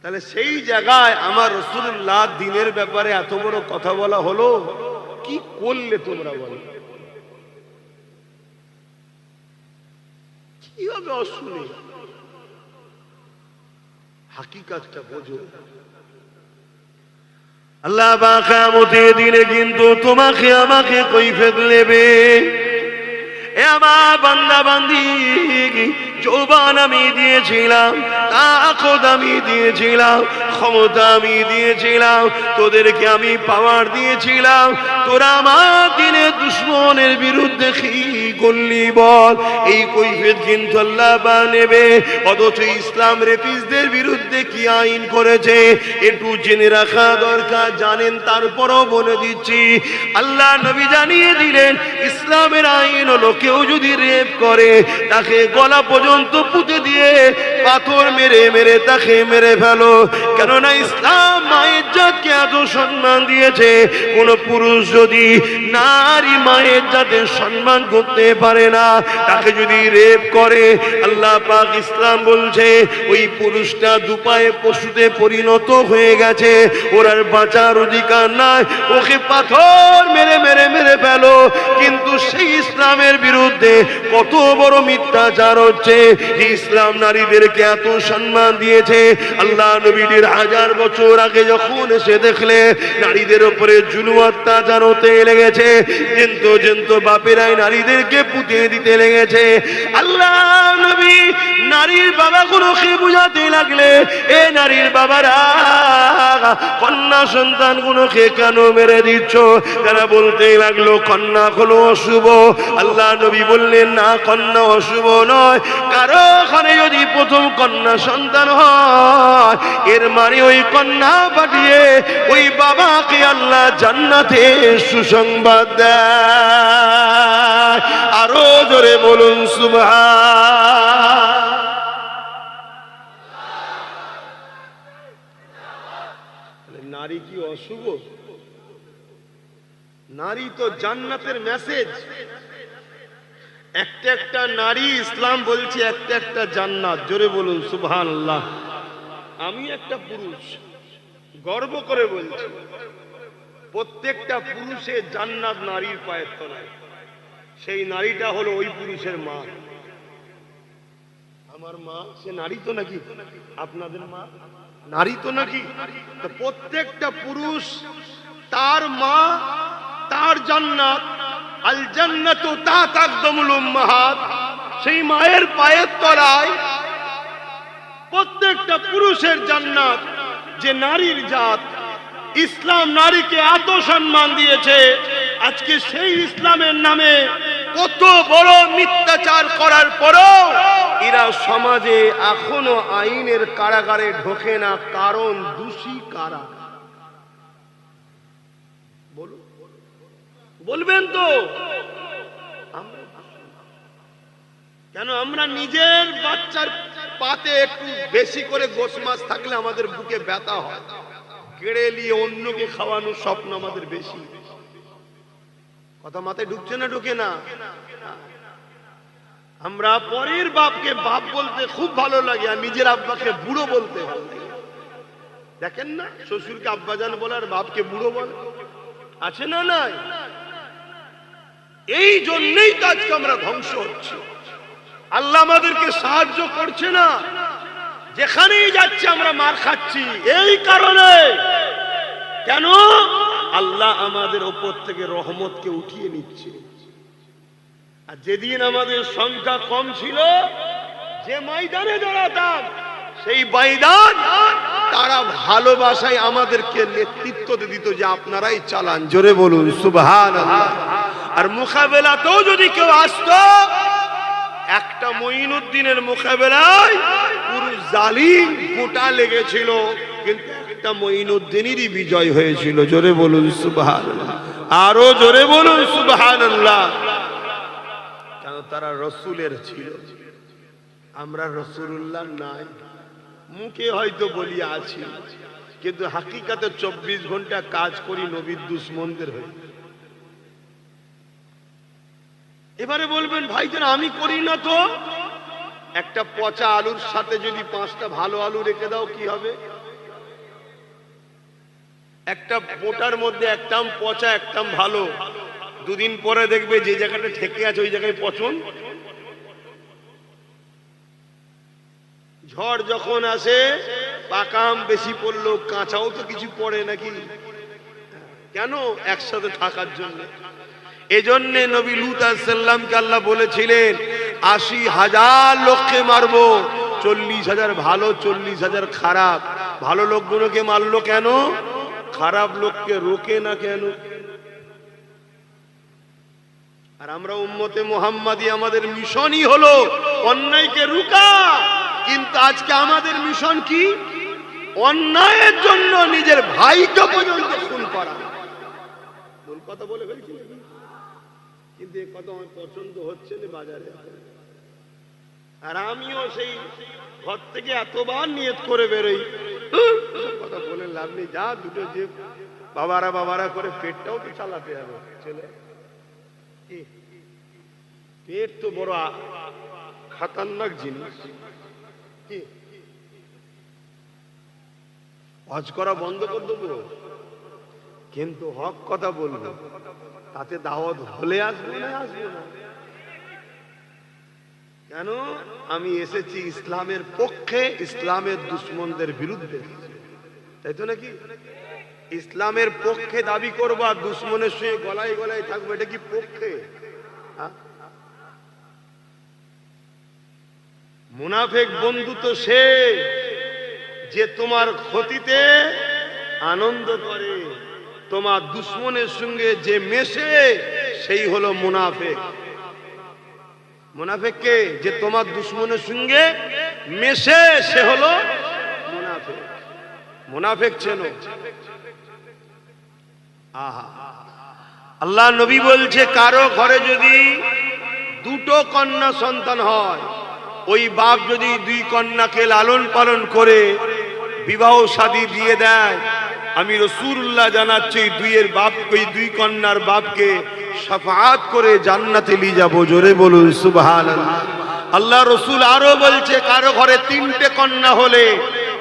তাহলে সেই জায়গায় আমার রাসূলুল্লাহ দ্বীনের ব্যাপারে এত বড় কথা বলা হলো, কি করলে তোমরা বলো? কি হবে অশুনে? হাকিকতটা বোঝো। আল্লাহ পাক কিয়ামতের দিনে কিন্তু তোমাকে আমাকে কৈফিয়ত নেবে। এ আমার বান্দা বান্দি, যৌবন আমি দিয়েছিলাম, তাকত আমি দিয়েছিলাম, ক্ষমতা আমি দিয়েছিলাম, তোদেরকে আমি পাওয়ার দিয়েছিলাম, তোরা আমার দিনে দুশমনের বিরুদ্ধে কি করলি বল? এই কৈফিয়ত কিন্তু আল্লাহ পাক নেবে। অথচ ইসলাম রেপিসদের বিরুদ্ধে কি আইন করেছে একটু জেনে রাখা দরকার। জানেন, তারপরও বলে দিচ্ছি। আল্লাহ নবী জানিয়ে দিলেন, ইসলামের আইন হলো কেউ যদি রেপ করে তাকে গলা পর্যন্ত পুঁতে দিয়ে পাথর মেরে মেরে তাকে মেরে ফেলো। কেননা ইসলাম মায়ের জাতকে এত সম্মান দিয়েছে, কোন পুরুষ যদি নারী মায়ের জাতের সম্মান করতে পারে না, তাকে যদি রেপ করে, আল্লাহ পাক ইসলাম বলছে ওই পুরুষটা দুপায়ে পশুতে পরিণত হয়ে গেছে, ওর আর বাঁচার অধিকার নাই, ওকে পাথর মেরে মেরে মেরে ফেলো। কিন্তু সেই ইসলামের বিরুদ্ধে কত বড় মিথ্যাচার হচ্ছে। ইসলাম নারীদেরকে এত সম্মান দিয়েছে, আল্লাহ নবীর 1000 বছর আগে যখন এসে দেখলে নারীদের উপরে জুলুম অত্যাচার হতে লেগেছে, কিন্তু বাপেরাই নারীদেরকে পুঁতিয়ে দিতে লেগেছে, আল্লাহ নবী নারীর বাবাগুলোকে বুঝাতে লাগলে, এ নারীর বাবারা কন্যা সন্তান গুলোকে কেন মেরে দিচ্ছ? তারা বলতে লাগলো কন্যা হলো অশুভ। আল্লাহ নবী বললেন, না, কন্যা অশুভ নয়, কারো ঘরে যদি প্রথম কন্যা সন্তান হয়, এর মানে ওই কন্যা পাঠিয়ে ওই বাবাকে আল্লাহ জান্নাতে সুসংবাদ দেয়। আরো জোরে বলুন সুবহান। নারী কি অশুভ? নারী তো জান্নাতের মেসেজ। একটা একটা নারী, ইসলাম বলছে একটা একটা জান্নাত। জোরে বলুন সুবহানাল্লাহ। আমি একটা পুরুষ, গর্ব করে বলছি, প্রত্যেকটা পুরুষের জান্নাত নারীর পায়ের তলায়। সেই নারীটা হলো ওই পুরুষের মা। আমার মা সে নারী তো নাকি? আপনাদের মা নারী তো নাকি? প্রত্যেকটা পুরুষ তার মা, তার জান্নাত। আল জান্নাতু তাহতা আকদামুল উম্মাহাত। সেই মায়ের পায়ের তলায় প্রত্যেকটা পুরুষের জান্নাত। যে নারীর জাত, ইসলাম নারীকে এত সম্মান দিয়েছে, আজকে সেই ইসলামের নামে কত বড় মিথ্যাচার করার পরও এরা সমাজে এখনো আইনের কারাগারে ঢোকে না। কারণ দোষী কারা? বলুন, বলবেন তো? কেন আমরা নিজের বাচ্চার পাতে একটু বেশি করে গোশ মাছ থাকলে আমাদের বুকে ব্যথা হয়, কেড়ে নিয়ে অন্যকে খাওয়ানোর স্বপ্ন আমাদের বেশি। কথা মাথায় ঢুকছে না ঢুকে না? আমরা পরের বাপকে বাপ বলতে খুব ভালো লাগে, আর নিজের আব্বাকে বুড়ো বলতে ভালো লাগে। দেখেন না, শ্বশুরকে আব্বাজান বলে আর বাপকে বুড়ো বলে, আছে না নাই? এই জন্যই তো আজকে আমরা ধ্বংস হচ্ছি। আল্লাহ আমাদেরকে সাহায্য করছে না, যেখানেই যাচ্ছে আমরা মার খাচ্ছি। এই কারণে কেন? আল্লাহ আমাদের উপর থেকে রহমতকে উঠিয়ে নিচ্ছে। আর যেদিন আমাদের সংখ্যা কম ছিল, যে ময়দানে দাঁড়াতাম সেই ময়দান তারা ভালোবাসায় আমাদেরকে নেতৃত্ব দিত যে আপনারাই চালান। জোরে বলুন সুবহানাল্লাহ। আর মোকাবেলাতেও যদি কেউ আসতো, একটা মঈনুদ্দিনের মোকাবেলায় পুরো জালিম গোটা লেগেছিল, কিন্তু একটা মঈনুদ্দিনেরই বিজয় হয়েছিল। জোরে বলুন সুবহানাল্লাহ, আরো জোরে বলুন সুবহানাল্লাহ। কেন? তারা রসুলের ছিল, আমরা রসুলুল্লাহ নাই। মুখে হয়তো বলি আছি, কিন্তু হাকিকাতে 24 ঘন্টা কাজ করি নবীর দুশমনদের হয়ে। এবারে বলবেন ভাইজান আমি করি না তো? একটা পচা আলুর সাথে যদি 5টা ভালো আলু রেখে দাও কি হবে? একটা বোটার মধ্যে একটাম পচা একটাম ভালো, দুদিন পরে দেখবে যে জায়গাটা ঠেকে আছে ওই জায়গায় পচন। ঝড় যখন আসে পাকা আম বেশি পড়লো, কাঁচাও তো কিছু পড়ে নাকি? কেন? একসাথে থাকার জন্য। এজন্য নবী লূত আলাইহিস সালামকে আল্লাহ বলেছিলেন 80,000 লোককে মারবো, 40,000 ভালো 40,000 খারাপ। ভালো লোকগুলোকে মারলো কেন? খারাপ লোককে রোকে না কেন? আর আমরা উম্মতে মুহাম্মাদি, আমাদের মিশনই হলো অন্যায়কে রুকা। কিন্তু আজকে আমাদের মিশন কি? অন্যায়ের জন্য নিজের ভাইকে পর্যন্ত খুন করা। ভুল কথা বলে ফেলছি নাকি? কিন্তু এই কথা আমার পছন্দ হচ্ছে না বাজারে। আর আমিও সেই ঘর থেকে এতবার নিয়ত করে বেরোই, কথা বলে লাভ নেই, যা দুটো যে বাবারা করে পেটটাও তো চালাতে হবে। ছেলে পেট তো বড় খতরনাক জিনিস। কি হজ করা বন্ধ করে দেবো, কিন্তু হক কথা বলবো, তাতে দাওয়াত হলে আসবো না আসবো না। কেন? আমি এসেছি ইসলামের পক্ষে, ইসলামের দুশমনদের বিরুদ্ধে, তাই তো নাকি? ইসলামের পক্ষে দাবি করবো আর দুশমনের সঙ্গে গলায় গলায় থাকবো, এটা কি পক্ষে? মুনাফিক বন্ধু তো সে যে তোমার ক্ষতিতে আনন্দ করে, তোমার দুশমনের সঙ্গে যে মেশে সেই হলো মুনাফিক। মুনাফিক কে? যে তোমার দুশমনের সঙ্গে মেশে সে হলো মুনাফিক। মুনাফিক চেনো? আহা, আল্লাহ নবী বলছে কারো ঘরে যদি দুটো কন্যা সন্তান হয়, ওই বাপ যদি 2 কন্যাকে লালন পালন করে বিবাহ শাদী দিয়ে দেয়, আমি রাসূলুল্লাহ জানাচ্ছি দুইয়ের বাপ, ওই 2 কন্যার বাপকে শাফাআত করে জান্নাতে নিয়ে যাব। জোরে বলুন সুবহানাল্লাহ। আল্লাহ রাসূল আরো বলছে কারো ঘরে 3টে কন্যা হলে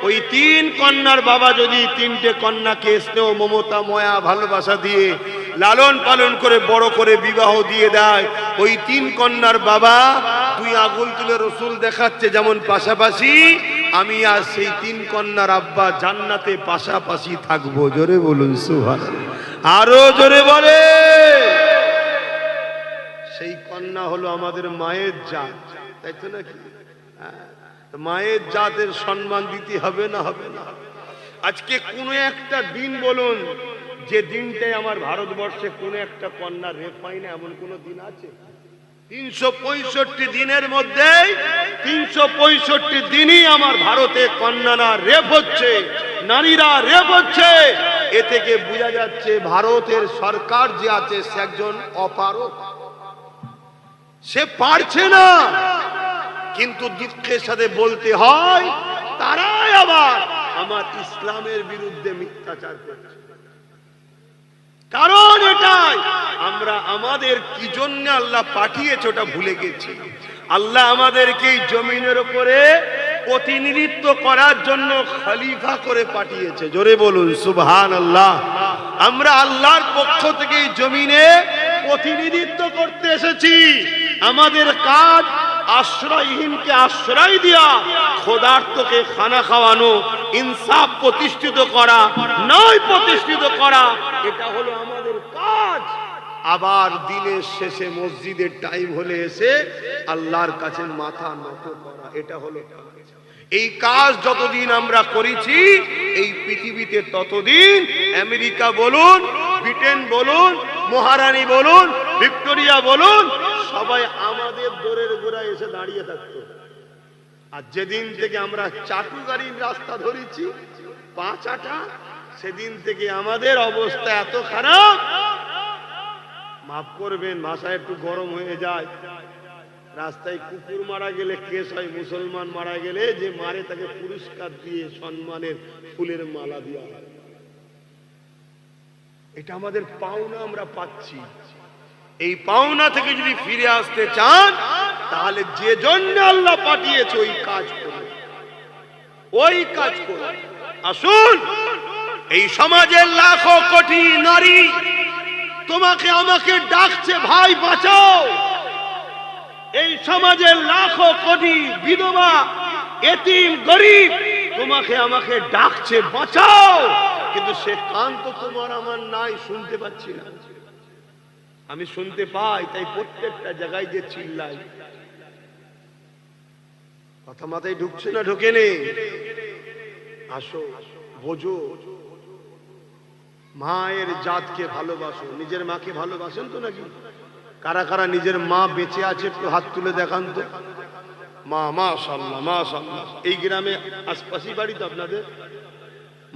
ওই 3 কন্যার বাবা যদি 3টে কন্যাকে স্নেহ মমতা মায়া ভালোবাসা দিয়ে লালন পালন করে বড় করে বিবাহ দিয়ে দেয়, ওই 3 কন্যার বাবা 2 আঙ্গুল তুলে রাসূল দেখাচ্ছে যেমন পাশাপাশি, আমি আর সেই 3 কন্যার আব্বা জান্নাতে পাশাপাশি থাকবো। জোরে বলুন সুবহানাল্লাহ, আরো জোরে বলে। সেই কন্যা হলো আমাদের মায়ের জাত, তাই তো নাকি? মায়ের জাতের সম্মান দিতে হবে না? হবে না? আজকে কোনো একটা দিন বলুন যে দিনটাই আমার ভারতবর্ষে কোনো একটা কন্যা রেপ হয় না, এমন কোন দিন আছে? 365 দিনের মধ্যে 365 দিনই আমার ভারতে কন্যারা রেপ হচ্ছে, নারীরা রেপ হচ্ছে। এ থেকে বোঝা যাচ্ছে ভারতের সরকার যে আছে সে একজন অপারক, সে পারছে না। কিন্তু দুঃখের সাথে বলতে হয় তারাই আবার আমার ইসলামের বিরুদ্ধে মিথ্যাচার করছে। কারণ এটাই, আমরা আমাদের কি জন্য আল্লাহ পাঠিয়েছে ওটা ভুলে গেছি। আল্লাহ আমাদেরকে এই জমিনের উপরে প্রতিনিধিত্ব করার জন্য খলিফা করে পাঠিয়েছে। জোরে বলুন সুবহানাল্লাহ। আমরা আল্লাহর পক্ষ থেকে এই জমিনে প্রতিনিধিত্ব করতে এসেছি। আমাদের কাজ আশ্রয়হীনকে আশ্রয় দেওয়া, ক্ষুধার্তকে খানা খাওয়ানো, ইনসাফ প্রতিষ্ঠিত করা, ন্যায় প্রতিষ্ঠিত করা, এটা হলো আমাদের কাজ। আবার দিনের শেষে মসজিদের টাইম হলে এসে আল্লাহর কাছে মাথা নত করা, এটা হলো কাজ। এই কাজ যতদিন আমরা করেছি এই পৃথিবীতে ততদিন আমেরিকা বলুন, ব্রিটেন বলুন, মহারানী বলুন, ভিক্টোরিয়া বলুন, সবাই আমাদের দোরের গোড়ায় এসে দাঁড়িয়ে থাকতো। আর যেদিন থেকে আমরা চাটু গাড়ির রাস্তা ধরেছি, পাঁচ আটা, সেদিন থেকে আমাদের অবস্থা এত খারাপ, মাফ করবেন ভাষা একটু গরম হয়ে যায়। রাস্তায় কুকুর মারা গেলে কেস হয়, মুসলমান মারা গেলে যে মারে তাকে পুরস্কার দিয়ে সম্মানের ফুলের মালা দেওয়া হয়। এটা আমাদের পাওনা, আমরা পাচ্ছি। এই পাওনা থেকে যদি ফিরে আসতে চান তাহলে যে জন্য আল্লাহ পাঠিয়েছে ওই কাজ করুন, ওই কাজ করুন। আসুন, এই সমাজের লাখো কোটি নারী তোমাকে আমাকে ডাকছে, ভাই বাঁচাও। এই সমাজের লাখো কোটি বিধবা, এতিম, গরিব তোমাকে আমাকে ডাকছে, বাঁচাও। কিন্তু সে কান তো তোমার আমার নাই, শুনতে পাচ্ছি না। আমি শুনতে পাই, তাই প্রত্যেকটা জায়গায় যে চিল্লাই। কথা মাথায় ঢুকছে না ঢোকে নেই? আসো, বোঝো, মায়ের জাতকে ভালোবাসো। নিজের মাকে ভালোবাসেন তো নাকি? কারা কারা নিজের মা বেঁচে আছে একটু হাত তুলে দেখান তো। মা, মাশাআল্লাহ মাশাআল্লাহ। এই গ্রামে আশপাশি বাড়ি তো আপনাদের?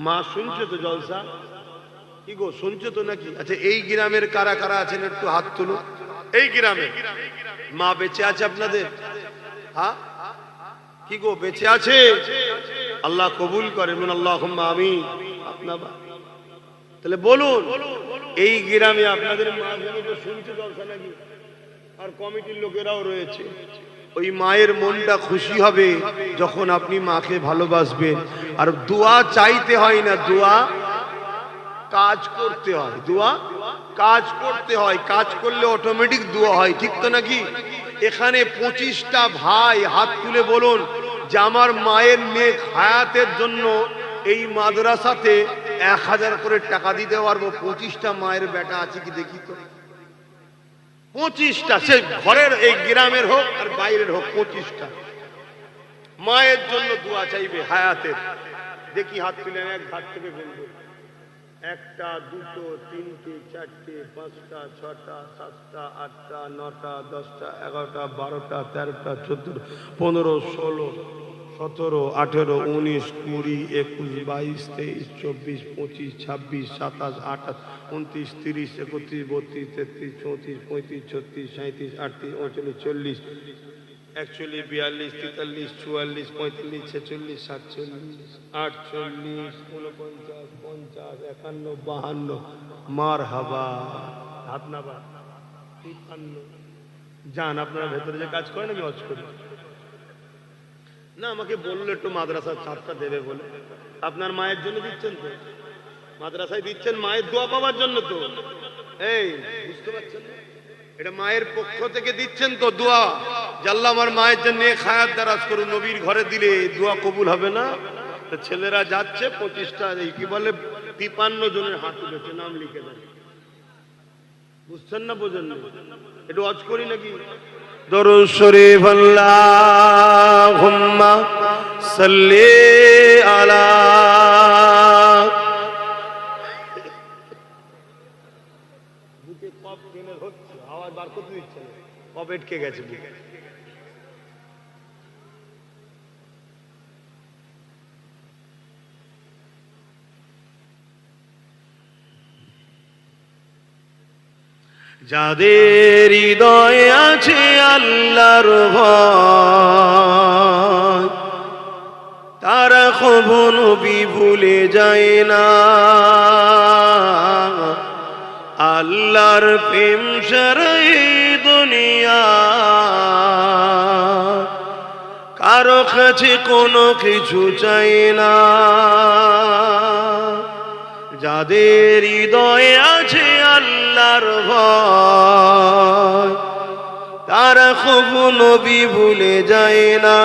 মা শুনছো তো জলসা? কি গো, শুনছো তো নাকি? আচ্ছা, এই গ্রামের কারা কারা আছেন একটু হাত তুলো। এই গ্রামে মা বেঁচে আছে আপনাদের? হ্যাঁ, কি গো, বেঁচে আছে? আল্লাহ কবুল করেন, আল্লাহুম্মা আমিন। আপনার তাহলে বলুন, এই গ্রামে আপনাদের মা তো শুনছে জলসা নাকি? আর কমিটির লোকেরাও রয়েছে। ওই মায়ের মনটা খুশি হবে যখন আপনি মাকে ভালোবাসবেন। আর দোয়া চাইতে হয় না, দোয়া কাজ করতে হয়। দোয়া কাজ করতে হয়, কাজ করলে অটোমেটিক দোয়া হয়, ঠিক তো নাকি? এখানে 25টা ভাই হাত তুলে বলুন যে আমার মায়ের নেক হায়াতের জন্য এই মাদ্রাসাতে 1000 করে টাকা দিতে পারবো। 25টা মায়ের বেটা আছে কি দেখি তো? 25টা, সে ঘরের এই গ্রামের হোক আর বাইরের হোক, 25টা মায়ের জন্য দোয়া চাইবে হায়াতের। দেখি হাত তুলে, এক হাত থেকে বলবো। 1টা, 2টো, 3টে, 4টে, 5টা, 6টা, 7টা, 8টা, 9টা, 10টা, 11টা, 12টা, 13টা, 14, 15, 16, 17, 18, 19, 20, 21, 22, 23, 24, 25, 26, 27, 28, 29, 30, 31, 32, 33, 34, 35, 36, 37, 38, 39, 40, 41, 42, 43, 44, 45, 46, 47, 48, 49, 50, 51, 52, মারহাবা। হাত নাবা। 53। যান, আপনারা ভেতরে যে কাজ করেন আমি হজ করি না। আমাকে বললো একটু মাদ্রাসার ছাদটা দেবে বলে। আপনার মায়ের জন্য দিচ্ছেন তো? মাদ্রাসায় দিচ্ছেন মায়ের দোয়া পাওয়ার জন্য তো? এই বুঝতে পারছেন না? এটা মায়ের পক্ষ থেকে দিচ্ছেন তো দোয়া, যে আল্লাহ আমার মায়ের জন্য খায়াত দারাজ করুন। নবীর ঘরে দিলে দোয়া কবুল হবে না? তো ছেলেরা যাচ্ছে 25টা, এই কি বলে 53 জনের হাত তুলেছে, নাম লিখে দেন। বুঝছেন না? বোঝেন না? একটু হজ করি নাকি? দরুদ শরীফ আল্লাহুম্মা সাল্লি আলা। বুকে কফ টেনে হচ্ছে, আওয়াজ বার করতে দিচ্ছে না, কফ আটকে গেছে বুকে। যাদের হৃদয়ে আছে আল্লাহর ভয়, আল্লাহর প্রেম ছাড়াই দুনিয়া কারো কাছে কোনো কিছু চাই না। যাদের হৃদয়ে আছে আল্লাহর ভয় তারা কখনো নবী ভুলে যায় না।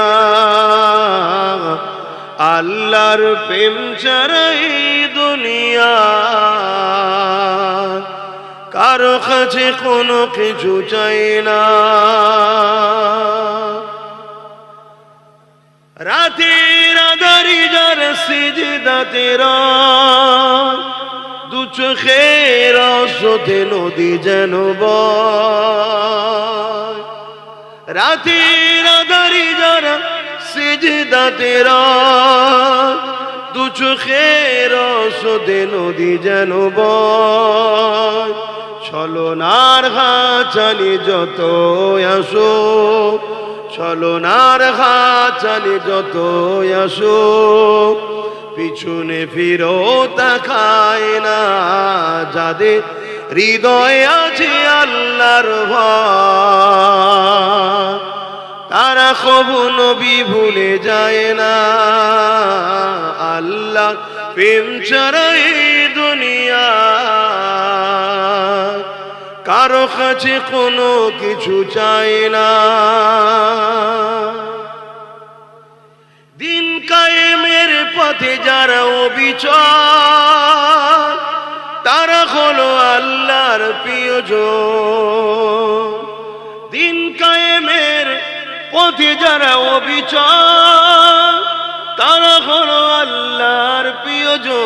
আল্লাহর প্রেম ছাড়াই দুনিয়া কারো কাছে কোনো কিছু চাই না। রাতের আঁধারি যার সিজদাতে রয় দু চোখের স্রোতে নদী যেন বয়। রাতের আঁধারি যার সিজদাতে রয় দু চোখের স্রোতে নদী যেন বয়। ছলনার হাতছানি যত আসো ছলনার হাতছানি যত আসো পিছনে ফিরো তাকায় না। যাদের হৃদয়ে আছে আল্লাহর ভয় তারা কবু নবী ভুলে যায় না। আল্লাহ প্রেম ছাড়াই দুনিয়া কারো কাছে কোনো কিছু চাই না। দিন কায়েমের পথে যারা অবিচল তারা হলো আল্লাহর প্রিয়জন। দিন কায়েমের পথে যারা অবিচল তারা হলো আল্লাহর প্রিয়জন।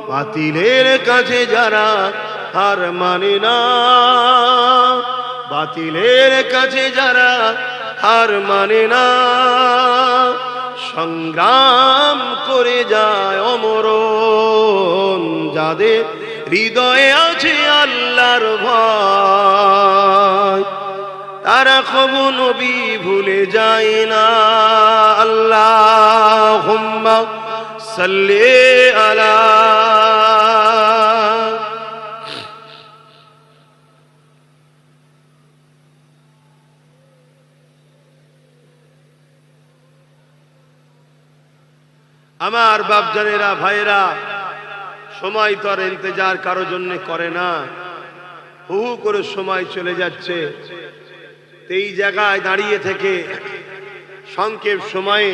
বাতিলের কাছে যারা হার মানে না বাতিলের কাছে যারা হার মানে না সংগ্রাম করে যায় অমরণ। যাদের হৃদয়ে আছে আল্লাহর ভয় তারা কবু নবী ভুলে যায় না। আল্লাহুম্মা সাল্লি আলা আমার বাপজানেরা ভাইরা সময় তো আর ইন্তজার কারো জন্য করে না। হু হু করে সময় চলে যাচ্ছে। এই জায়গায় দাঁড়িয়ে থেকে সংক্ষেপ সময়ে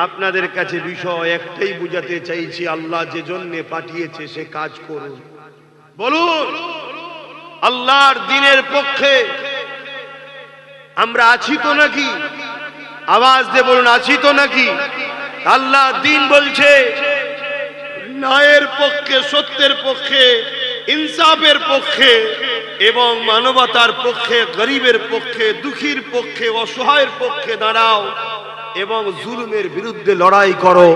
আপনাদের কাছে বিষয় একটাই বুঝাতে চাইছি, আল্লাহ যে জন্যে পাঠিয়েছে সে কাজ করুন। বলুন আল্লাহর দ্বীনের পক্ষে আমরা আছি তো নাকি? আওয়াজ দিয়ে বলুন আছি তো নাকি? আল্লাহ দ্বীন বলছে ন্যায়ের পক্ষে, সত্যের পক্ষে, ইনসাফের পক্ষে এবং মানবতার পক্ষে, গরিবের পক্ষে, দুঃখীর পক্ষে, অসহায়ের পক্ষে দাঁড়াও এবং জুলুমের বিরুদ্ধে লড়াই করো।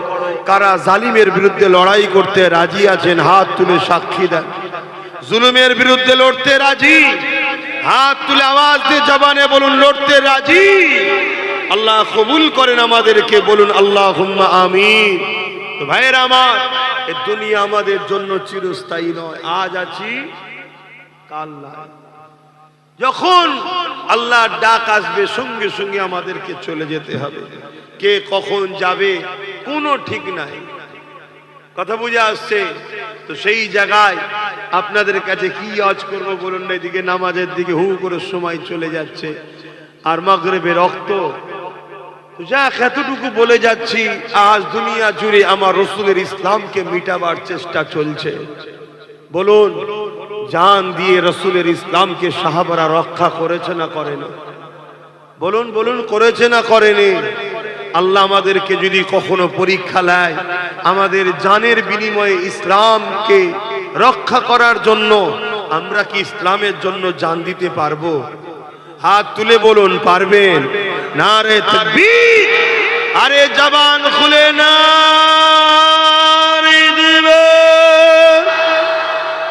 কারা জালিমের বিরুদ্ধে লড়াই করতে রাজি আছেন হাত তুলে সাক্ষী দেন। জুলুমের বিরুদ্ধে লড়তে রাজি? হাত তুলে আওয়াজ দিয়ে জবানে বলুন লড়তে রাজি। আল্লাহ কবুল করেন আমাদেরকে, বলুন আল্লাহুম্মা আমিন। তো ভাইয়েরা আমার, এই দুনিয়া আমাদের জন্য চিরস্থায়ী নয়। আজ আছি কাল নাই। যখন আল্লাহর ডাক আসবে সঙ্গে সঙ্গে আমাদেরকে চলে যেতে হবে। কে কখন যাবে কোনো ঠিক নাই। কথা বুঝে আসছে? তো সেই জায়গায় আপনাদের কাছে কি আজ করবো বলুন না? এদিকে নামাজের দিকে হু করে সময় চলে যাচ্ছে আর মাগরিবের রক্ত। যা এতটুকু বলে যাচ্ছি, আজ দুনিয়া জুড়ে আমার রসুলের ইসলামকে মিটাবার চেষ্টা চলছে। বলুন জান দিয়ে রসুলের ইসলামকে সাহাবারা রক্ষা করেছে না করে না? বলুন বলুন করেছে না করেনি? আল্লাহ আমাদেরকে যদি কখনো পরীক্ষা নেয়, আমাদের জানের বিনিময়ে ইসলামকে রক্ষা করার জন্য, আমরা কি ইসলামের জন্য জান দিতে পারবো? হাত তুলে বলুন পারবেন? নারে তাকবীর! আরে জবান খুলে নারে দিবে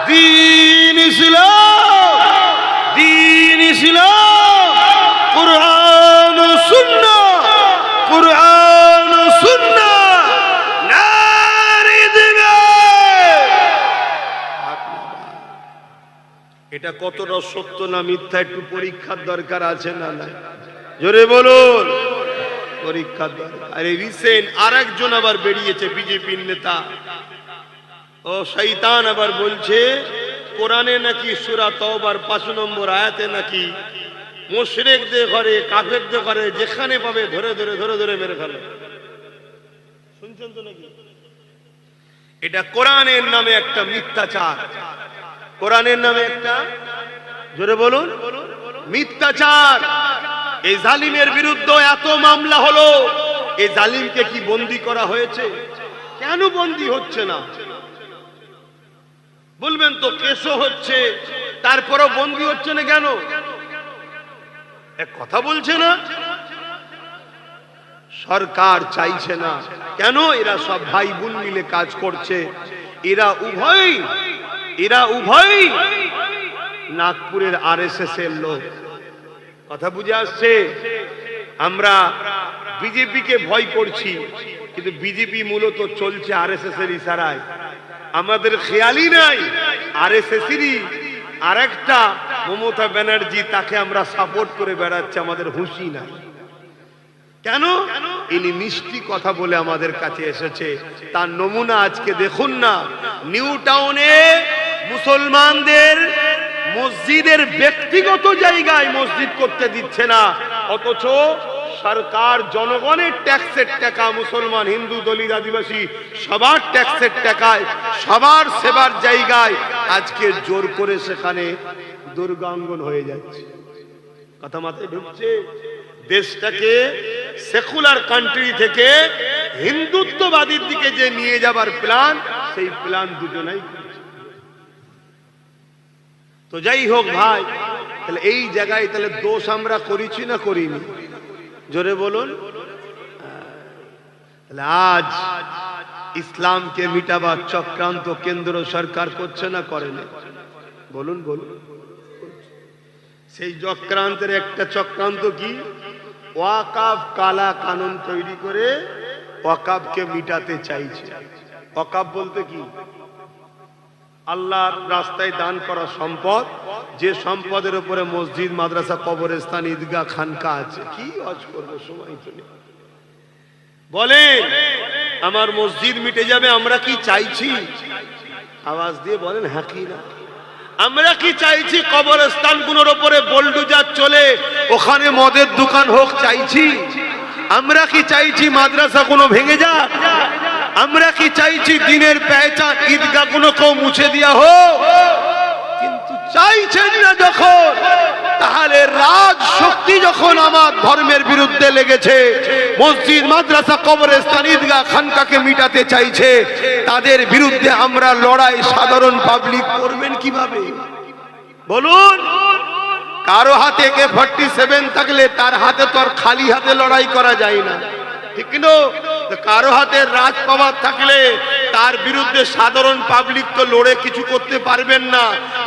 দ্বীন ইসলাম, দ্বীন ইসলাম, কুরআন ও সুন্নাহ, কুরআন ও সুন্নাহ, নারে দিবে। এটা কতটা সত্য না মিথ্যা একটু পরীক্ষার দরকার আছে না নাই? জোরে বলুন, পরীক্ষার দরকার। আরে রিসেন্ট আরেকজন আবার বেরিয়েছে, বিজেপির নেতা ও শয়তান, আবার বলছে কোরআনে নাকি সূরা তওবার 5 নম্বর আয়াতে নাকি মুশরিকদের ঘরে, কাফেরদের ঘরে যেখানে পাবে ধরে ধরে ধরে ধরে মেরে ফেলে। শুনছেন তো নাকি? এটা কোরআনের নামে একটা মিথ্যাচার, কোরআনের নামে একটা, জোরে বলুন, মিথ্যাচার। এই জালিমের বিরুদ্ধে এত মামলা হলো, এই জালিমকে কি বন্দী করা হয়েছে? কেন বন্দী হচ্ছে না? বলবেন তো কেসও হচ্ছে, তারপরও বন্দী হচ্ছে না কেন? এক কথা বলছে না, সরকার চাইছে না। কেন? এরা সব ভাই বোন মিলে কাজ করছে। এরা উভয়ই নাগপুরের আরএসএস এর লোক। কথা বুঝে আসছে? আমরা বিজেপিকে ভয় করছি, কিন্তু বিজেপি মূলত চলছে আরএসএস এর ইশারায়। আমাদের খেয়ালই নাই আরএসএসেরই আরেকটা মমতা ব্যানার্জি, তাকে আমরা সাপোর্ট করে বেড়াচ্ছি, আমাদের হুঁশি নাই। কেন? ইনি মিষ্টি কথা বলে আমাদের কাছে এসেছে। তার নমুনা আজকে দেখুন না, নিউ টাউনে মুসলমানদের মসজিদের ব্যক্তিগত জায়গায় মসজিদ করতে দিচ্ছে না, অথচ সরকার জনগণের ট্যাক্সের টাকা, মুসলমান, হিন্দু, দলিত, আদিবাসী সবার ট্যাক্সের টাকায় সবার সেবার জায়গায় আজকে জোর করে সেখানে দুর্গাঙ্গন হয়ে যাচ্ছে। কথা মাথায় ঢুকছে? দেশটাকে সেকুলার কান্ট্রি থেকে হিন্দুত্ববাদীর দিকে যে নিয়ে যাবার প্ল্যান, সেই প্ল্যান দুজনেই করছে। তো যাই হোক ভাই, তাহলে এই জায়গায় তাহলে দোষ আমরা করেছি না করিনি? জোরে বলুন। আজ ইসলামকে মিটাবার চক্রান্ত কেন্দ্র সরকার করছে না করে না? বলুন বলুন। সেই চক্রান্তের একটা চক্রান্ত কি? ওয়াকাফ কালা কানুন তৈরি করে ওয়াকাফকে মিটাতে চাইছে। ওয়াকাফ বলতে কি? আল্লাহর রাস্তায় দান করা সম্পদ, যে সম্পদের উপরে মসজিদ, মাদ্রাসা, কবরস্থান, ঈদগাহ, খানকা আছে। কি আজ করবো, সময় তো নেই। বলেন আমার মসজিদ মিটে যাবে, আমরা কি চাইছি? আওয়াজ দিয়ে বলেন হ্যাঁ কি না? আমরা কি চাইছি কবরস্থানগুলোর উপরে বোলডোজার চলে ওখানে মদের দোকান হোক চাইছি? আমরা কি চাইছি মাদ্রাসা কোনো ভেঙে যাক? আমরা কি চাইছি দিনের পেহচান ঈদগাহ গুলো কেউ মুছে দেওয়া হোক? কিন্তু চাইছেন না যখন, তাহলে রাজ শক্তি যখন আমার ধর্মের বিরুদ্ধে লেগেছে, মসজিদ, মাদ্রাসা, কবরস্থান, ঈদগাহ, খানকাকে মিটাতে চাইছে, তাদের বিরুদ্ধে আমরা লড়াই সাধারণ পাবলিক করবেন কিভাবে? বলুন। কারো হাতে AK-47 থাকলে তার হাতে তো আর খালি হাতে লড়াই করা যায় না, ঠিক না? কারো হাতে রাজ পাওয়ার থাকলে তার বিরুদ্ধে সাধারণ পাবলিক তো লড়ে কিছু করতে পারবেন না,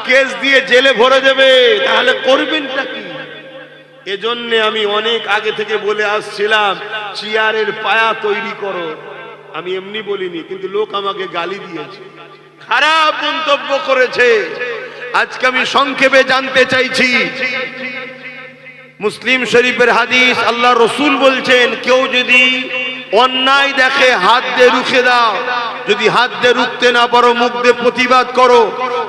কেস দিয়ে জেলে ভরে দেবে। তাহলে করবেনটা কি? এজন্য আমি অনেক আগে থেকে বলে আসছিলাম, চেয়ারের পায়া তৈরি করো। আমি এমনি বলিনি, কিন্তু লোক আমাকে গালি দিয়েছে, খারাপ মন্তব্য করেছে। আজকে আমি সংক্ষেপে জানতে চাইছি, মুসলিম শরীফের হাদিস, আল্লাহ রসুল বলছেন, কেউ যদি অন্যায় দেখে হাত দিয়ে রুখে দাও। যদি হাত দিয়ে রুখতে না পারো, মুখ দিয়ে প্রতিবাদ করো।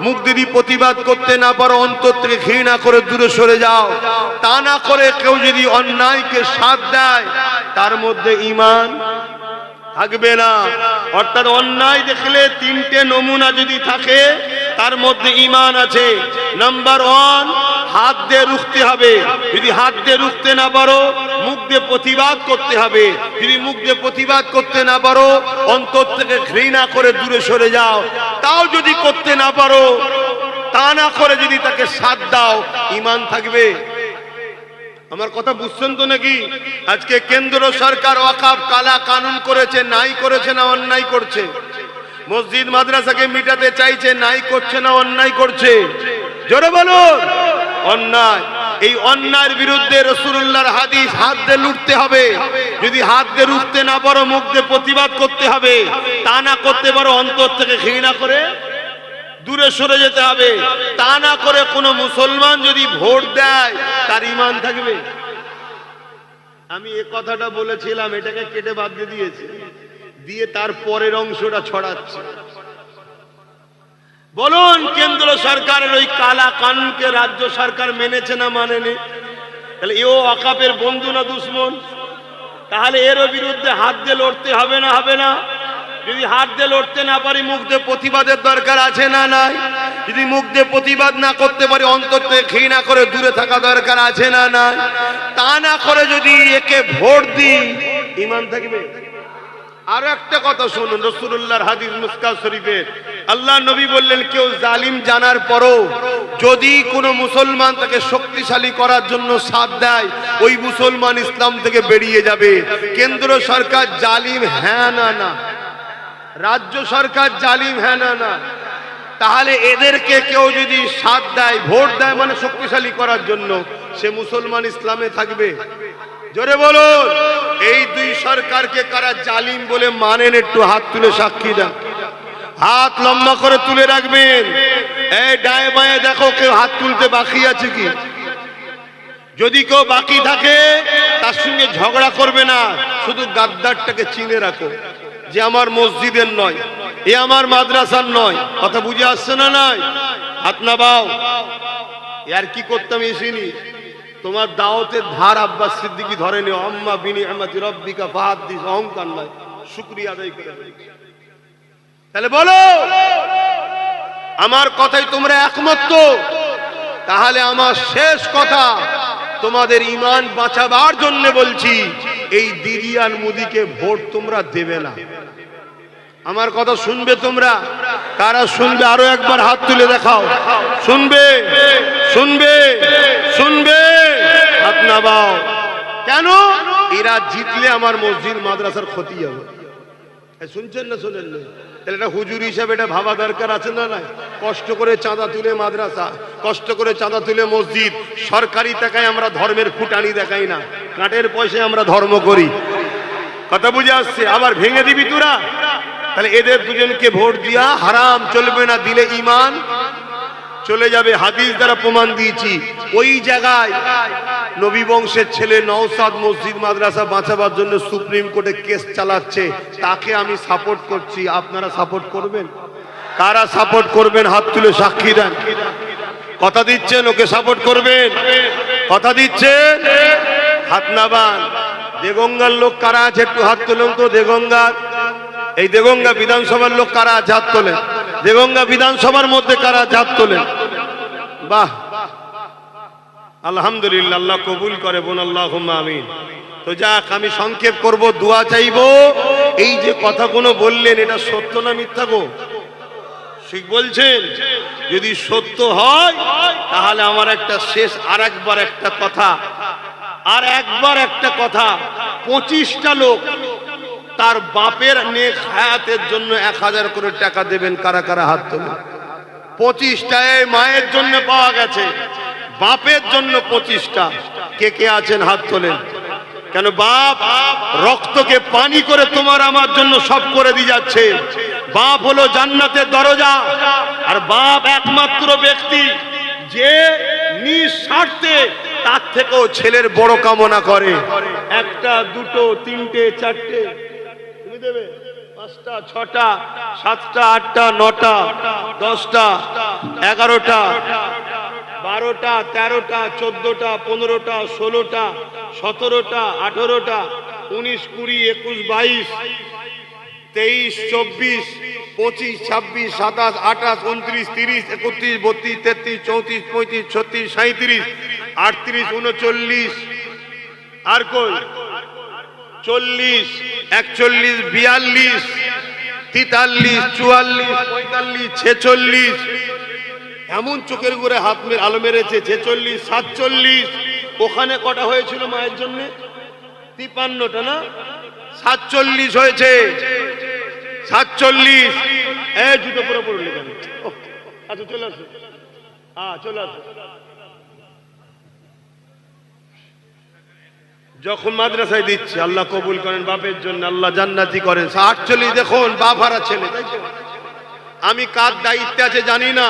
মুখ দিয়ে প্রতিবাদ করতে না পারো, অন্তর থেকে ঘৃণা করে দূরে সরে যাও। তা না করে কেউ যদি অন্যায়কে সাথ দেয়, তার মধ্যে ঈমান থাকবে না। অর্থাৎ অন্যায় দেখলে তিনটে নমুনা যদি থাকে, তার মধ্যে ঈমান আছে। নাম্বার 1, হাত দিয়ে রুখতে হবে। যদি হাত দিয়ে রুখতে না পারো, মুখ দিয়ে প্রতিবাদ করতে হবে। যদি মুখ দিয়ে প্রতিবাদ করতে না পারো, অন্তর থেকে ঘৃণা করে দূরে সরে যাও। তাও যদি করতে না পারো, তা না করে যদি তাকে সাথ দাও, ঈমান থাকবে। আমার কথা বুঝছেন তো নাকি? আজকে কেন্দ্র সরকার ওয়াকফ কালা কানুন করেছে, নাই করেছে না অন্যায় করছে? মসজিদ মাদ্রাসাকে মিটাতে চাইছে, নাই করছে না অন্যায় করছে? জোরে বলুন। অন্যায়। এই অন্যায়ের বিরুদ্ধে রাসূলুল্লাহর হাদিস, হাত দিয়ে লুটতে হবে। যদি হাত দিয়ে রুখতে না পারো, মুখ দিয়ে প্রতিবাদ করতে হবে। তা না করতে পারো, অন্তর থেকে ঘৃণা করে দূরে সরে যেতে হবে। তা না করে কোনো মুসলমান যদি ভোট দেয় তার ঈমান থাকবে? আমি এই কথাটা বলেছিলাম, এটাকে কেটে বাদ দিয়ে দিয়েছে, দিয়ে তার পরের অংশটা ছড়াচ্ছে। বলুন, কেন্দ্র সরকারের ওই কালা কানুনকে রাজ্য সরকার মেনেছে না মানেনি? তাহলে এও ওয়াকাফের বন্ধু না দুশ্মন? তাহলে এরও বিরুদ্ধে হাত দিয়ে লড়তে হবে না হবে না? যদি হাত দিয়ে লড়তে না পারি, মুখ দিয়ে প্রতিবাদের দরকার আছে না নাই? যদি মুখ দিয়ে প্রতিবাদ না করতে পারি, অন্তর থেকে ঘৃণা করে দূরে থাকা দরকার আছে না নাই? তা না করে যদি একে ভোট দিই, ঈমান থাকবে? আরো একটা কথা শুনুন, রাসূলুল্লাহর হাদিস মুসকাত শরীফের আল্লাহ নবী বললেন, কেউ জালিম জানার পরও যদি কোনো মুসলমান তাকে শক্তিশালী করার জন্য সাথ দেয়, ওই মুসলমান ইসলাম থেকে বেরিয়ে যাবে। কেন্দ্র সরকার জালিম হ্যাঁ না না? রাজ্য সরকার জালিম হ্যাঁ না না? তাহলে এদেরকে কেউ যদি সাথ দেয়, ভোট দেয় মানে শক্তিশালী করার জন্য, সে মুসলমান ইসলামে থাকবে? জোরে বলুন, এই দুই সরকারকে কারা জালিম বলে মানেন? একটু হাত তুলে সাক্ষী দেন, হাত লম্বা করে তুলে রাখবেন। এই ডায়ে বায়ে দেখো কেউ হাত তুলতে বাকি আছে কি? যদি কেউ বাকি থাকে তার সঙ্গে ঝগড়া করবে না, শুধু গাদ্দারটাকে চিনে রাখো যে আমার মসজিদের নয়, এ আমার মাদ্রাসার নয়। কথা বুঝে আসছে না? নাই হাত না বাও, আর কি করতাম এসিনি। তোমার দাওয়াতের ধার আব্বাস সিদ্দিকী ধরেনি। আম্মা বিনিআমাতি রাব্বিকা ফাহাদ্দিস, অহংকার নয়, শুকরিয়া আদায় করে। তাহলে বলো, আমার কথাই তোমরা একমত তো? তাহলে আমার শেষ কথা, তোমাদের ঈমান বাঁচাবার জন্য বলছি, এই দিদি আর মুদিকে ভোট তোমরা দেবে না। আমার কথা শুনবে তোমরা? কারা শুনবে আরো একবার হাত তুলে দেখাও। শুনবে? শুনবে? শুনবে? হাত নামাও। কেন? এরা জিতলে আমার মসজিদ মাদ্রাসার ক্ষতি হবে। শুনছেন না? শোনেন না? তাহলে এটা হুজুর হিসাবে এটা ভাবা দরকার আছে না নাই? কষ্ট করে চাঁদা তুলে মাদ্রাসা, কষ্ট করে চাঁদা তুলে মসজিদ, সরকারি টাকায় আমরা ধর্মের ফুটানি দেখাই না, কাঠের পয়সায় আমরা ধর্ম করি। কথা বুঝে আসছে? আবার ভেঙে দিবি তোরা? তাহলে এদের দুজনকে ভোট দিয়া হারাম, চলবে না। দিলে ঈমান চলে যাবে। হাদিস দ্বারা প্রমাণ দিয়েছি। ওই জায়গায় নবী বংশের ছেলে নওশাদ মসজিদ মাদ্রাসা বাঁচাবার জন্য সুপ্রিম কোর্টে কেস চালাচ্ছে, তাকে আমি সাপোর্ট করছি। আপনারা সাপোর্ট করবেন? কারা সাপোর্ট করবেন হাত তুলে সাক্ষী দেন। কথা দিচ্ছেন ওকে সাপোর্ট করবেন? কথা দিচ্ছেন? হাত নামান। দেগঙ্গার লোক কারা আছে একটু হাত তুলুন তো। দেগঙ্গার, এই দেগঙ্গা বিধানসভার লোক কারা আছে হাত তোলেন। দেগঙ্গা বিধানসভার মধ্যে কারা আছে হাত তোলেন। বাহ, আলহামদুলিল্লাহ, আল্লাহ কবুল করে বোন, আল্লাহুম্মা আমিন। তো যাক, আমি সংক্ষেপ করব, দোয়া চাইবো। এই যে কথাগুলো বললেন, এটা সত্য না মিথ্যা গো? ঠিক বলছেন? যদি সত্য হয় তাহলে আমার একটা শেষ আর একবার একটা কথা, আর একবার একটা কথা, 25টা লোক তার বাপের নেক হায়াতের জন্য 1000 করে টাকা দেবেন। কারা কারা হাত তোলেন? 25টা। এই মায়ের জন্য পাওয়া গেছে, বাপের জন্য 25টা। কে কে আছেন হাত তোলেন। কেন? বাপ রক্তকে পানি করে তোমার আমার জন্য সব করে দিয়ে যাচ্ছে। বাপ হলো জান্নাতের দরজা। আর বাপ একমাত্র ব্যক্তি যে নিঃস্বার্থে তার থেকেও ছেলের বড় কামনা করে। একটা, দুটো, তিনটে, চারটে, তুমি দেবে 5টা, 6টা, 7টা, 8টা, 9টা, 10টা, 11টা, 12টা, 13টা, 14টা, 15টা, 16টা, 17টা, 18টা, 19, 20, 21, 22, 23, 24, 25, 26, 27, 28, 29, 30, 31, 32, 33, 34, 35, 36, 37, 38, 39, আর কই 40, 41, 42, 43, 44, 45, 46। এমন চোখের ঘুরে হাত আলো মেরেছে। 46, 47। ওখানে কটা হয়েছিল মায়ের জন্য? 53টা না? 47 হয়েছে। 47। এই জুতো পুরো পড়লে কেন? আচ্ছা চলে আসো, হ্যাঁ চলে আসো। যখন মাদ্রাসায় দিচ্ছে, আল্লাহ কবুল করেন বাপের জন্য, আল্লাহ জান্নাতি করেন। 48 দেখুন, বাপ হারা ছেলে, তাই তো? আমি কার দায়িত্বে আছে জানি না,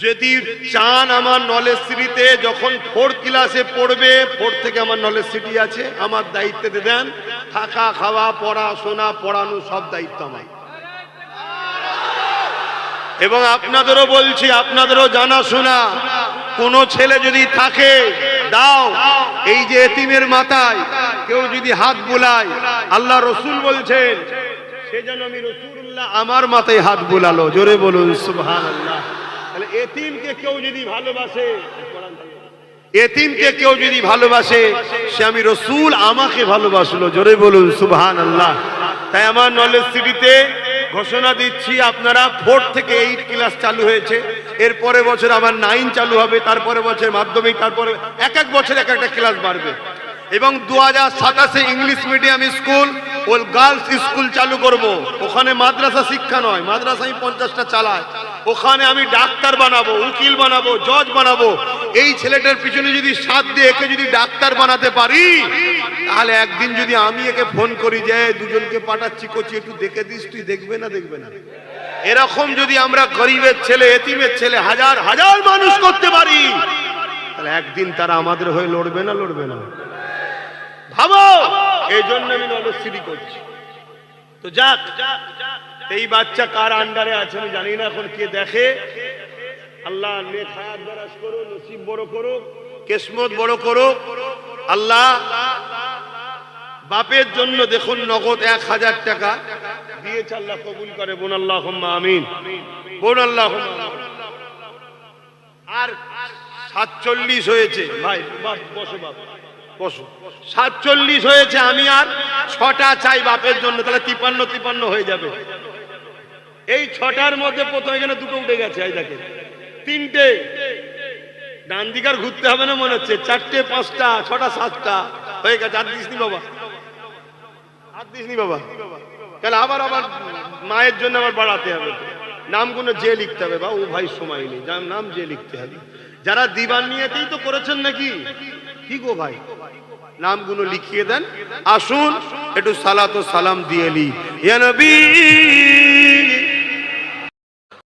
যদি চান আমার নলেজ সিটিতে যখন 4 ক্লাসে পড়বে, 4 থেকে আমার নলেজ সিটি আছে, আমার দায়িত্বে দেন, থাকা খাওয়া পড়াশোনা পড়ানো সব দায়িত্ব আমার। এবং আপনাদেরও বলছি, আপনাদেরও জানাশোনা, কোন ছেলে যদি থাকে দাও, এই যে এতিমের মাথায় কেউ যদি হাত বুলায়, আল্লাহ রসুল বলছেন সেজন্য আমি রসুল্লাহ আমার মাথায় হাত বুলালো, জোরে বলুন সুবহানাল্লাহ। তাহলে এতিমকে কেউ যদি ভালোবাসে, এতিমকে কেউ যদি ভালোবাসে, সে আমি রসুল আমাকে ভালোবাসলো, জোরে বলুন সুবহানাল্লাহ। তাই আমার নলেজ সিটিতে ঘোষণা দিচ্ছি, আপনারা 4 থেকে 8 ক্লাস চালু হয়েছে, এরপরে বছর আবার 9 চালু হবে, তারপরে বছর মাধ্যমিক, তারপরে এক এক বছর এক একটা ক্লাস বাড়বে। এবং 2027-এ ইংলিশ মিডিয়াম স্কুল ও গার্লস স্কুল চালু করব। ওখানে মাদ্রাসা শিক্ষা নয়, মাদ্রাসা আমি 50টা চালাই, ওখানে আমি ডাক্তার বানাবো, উকিল বানাবো, জজ বানাবো। এই ছেলেটার পিছনে যদি সাথ দিয়ে একে যদি ডাক্তার বানাতে পারি, তাহলে একদিন যদি আমি একে ফোন করি যে দুজনকে পাঠাচ্ছি, করছি একটু দেখে দিস, তুই দেখবে না দেখবে না? এরকম যদি আমরা গরিবের ছেলে, এতিমের ছেলে হাজার হাজার মানুষ করতে পারি, তাহলে একদিন তারা আমাদের হয়ে লড়বে না লড়বে না? ভাবো, এই জন্য আমি নলেজ সিটি করছি। তো যাক, এই বাচ্চা কার আন্ডারে আছে আমি জানি না, এখন কে দেখে। আল্লাহ নেক হায়াত দারাজ করুন, নসিব বড় করুক, কিসমত বড় করুক আল্লাহ। বাপের জন্য দেখুন নগদ 1000 টাকা দিয়েছে, আল্লাহ কবুল করে, বোন আল্লাহুম্মা আমিন, বোন আল্লাহুম্মা। আর 47 হয়েছে ভাই, বসো বাপ বসো, 47 হয়েছে, আমি আর 6টা চাই বাপের জন্য, তাহলে 53 হয়ে যাবে। এই 6টার মধ্যে প্রথমে এখানে 2টো উঠে গেছে, এই দেখেন 3টে, ডান দিকার ঘুরতে হবে না মনে হচ্ছে, 4টে 5টা 6টা 7টা হয়ে গেছে। আর দিসনি বাবা, আর দিসনি বাবা, তাহলে আবার মায়ের জন্য আবার বাড়াতে হবে, নামগুলো যে লিখতে হবে। বা ও ভাই সময় নেই, যার নাম যে লিখতে হবে। যারা দিবান নিয়েতেই তো করেছেন নাকি, কি গো ভাই, নামগুলো লিখিয়ে দেন। আসুন একটু সালাত ও সালাম দিয়ে লি। ইয়া নবী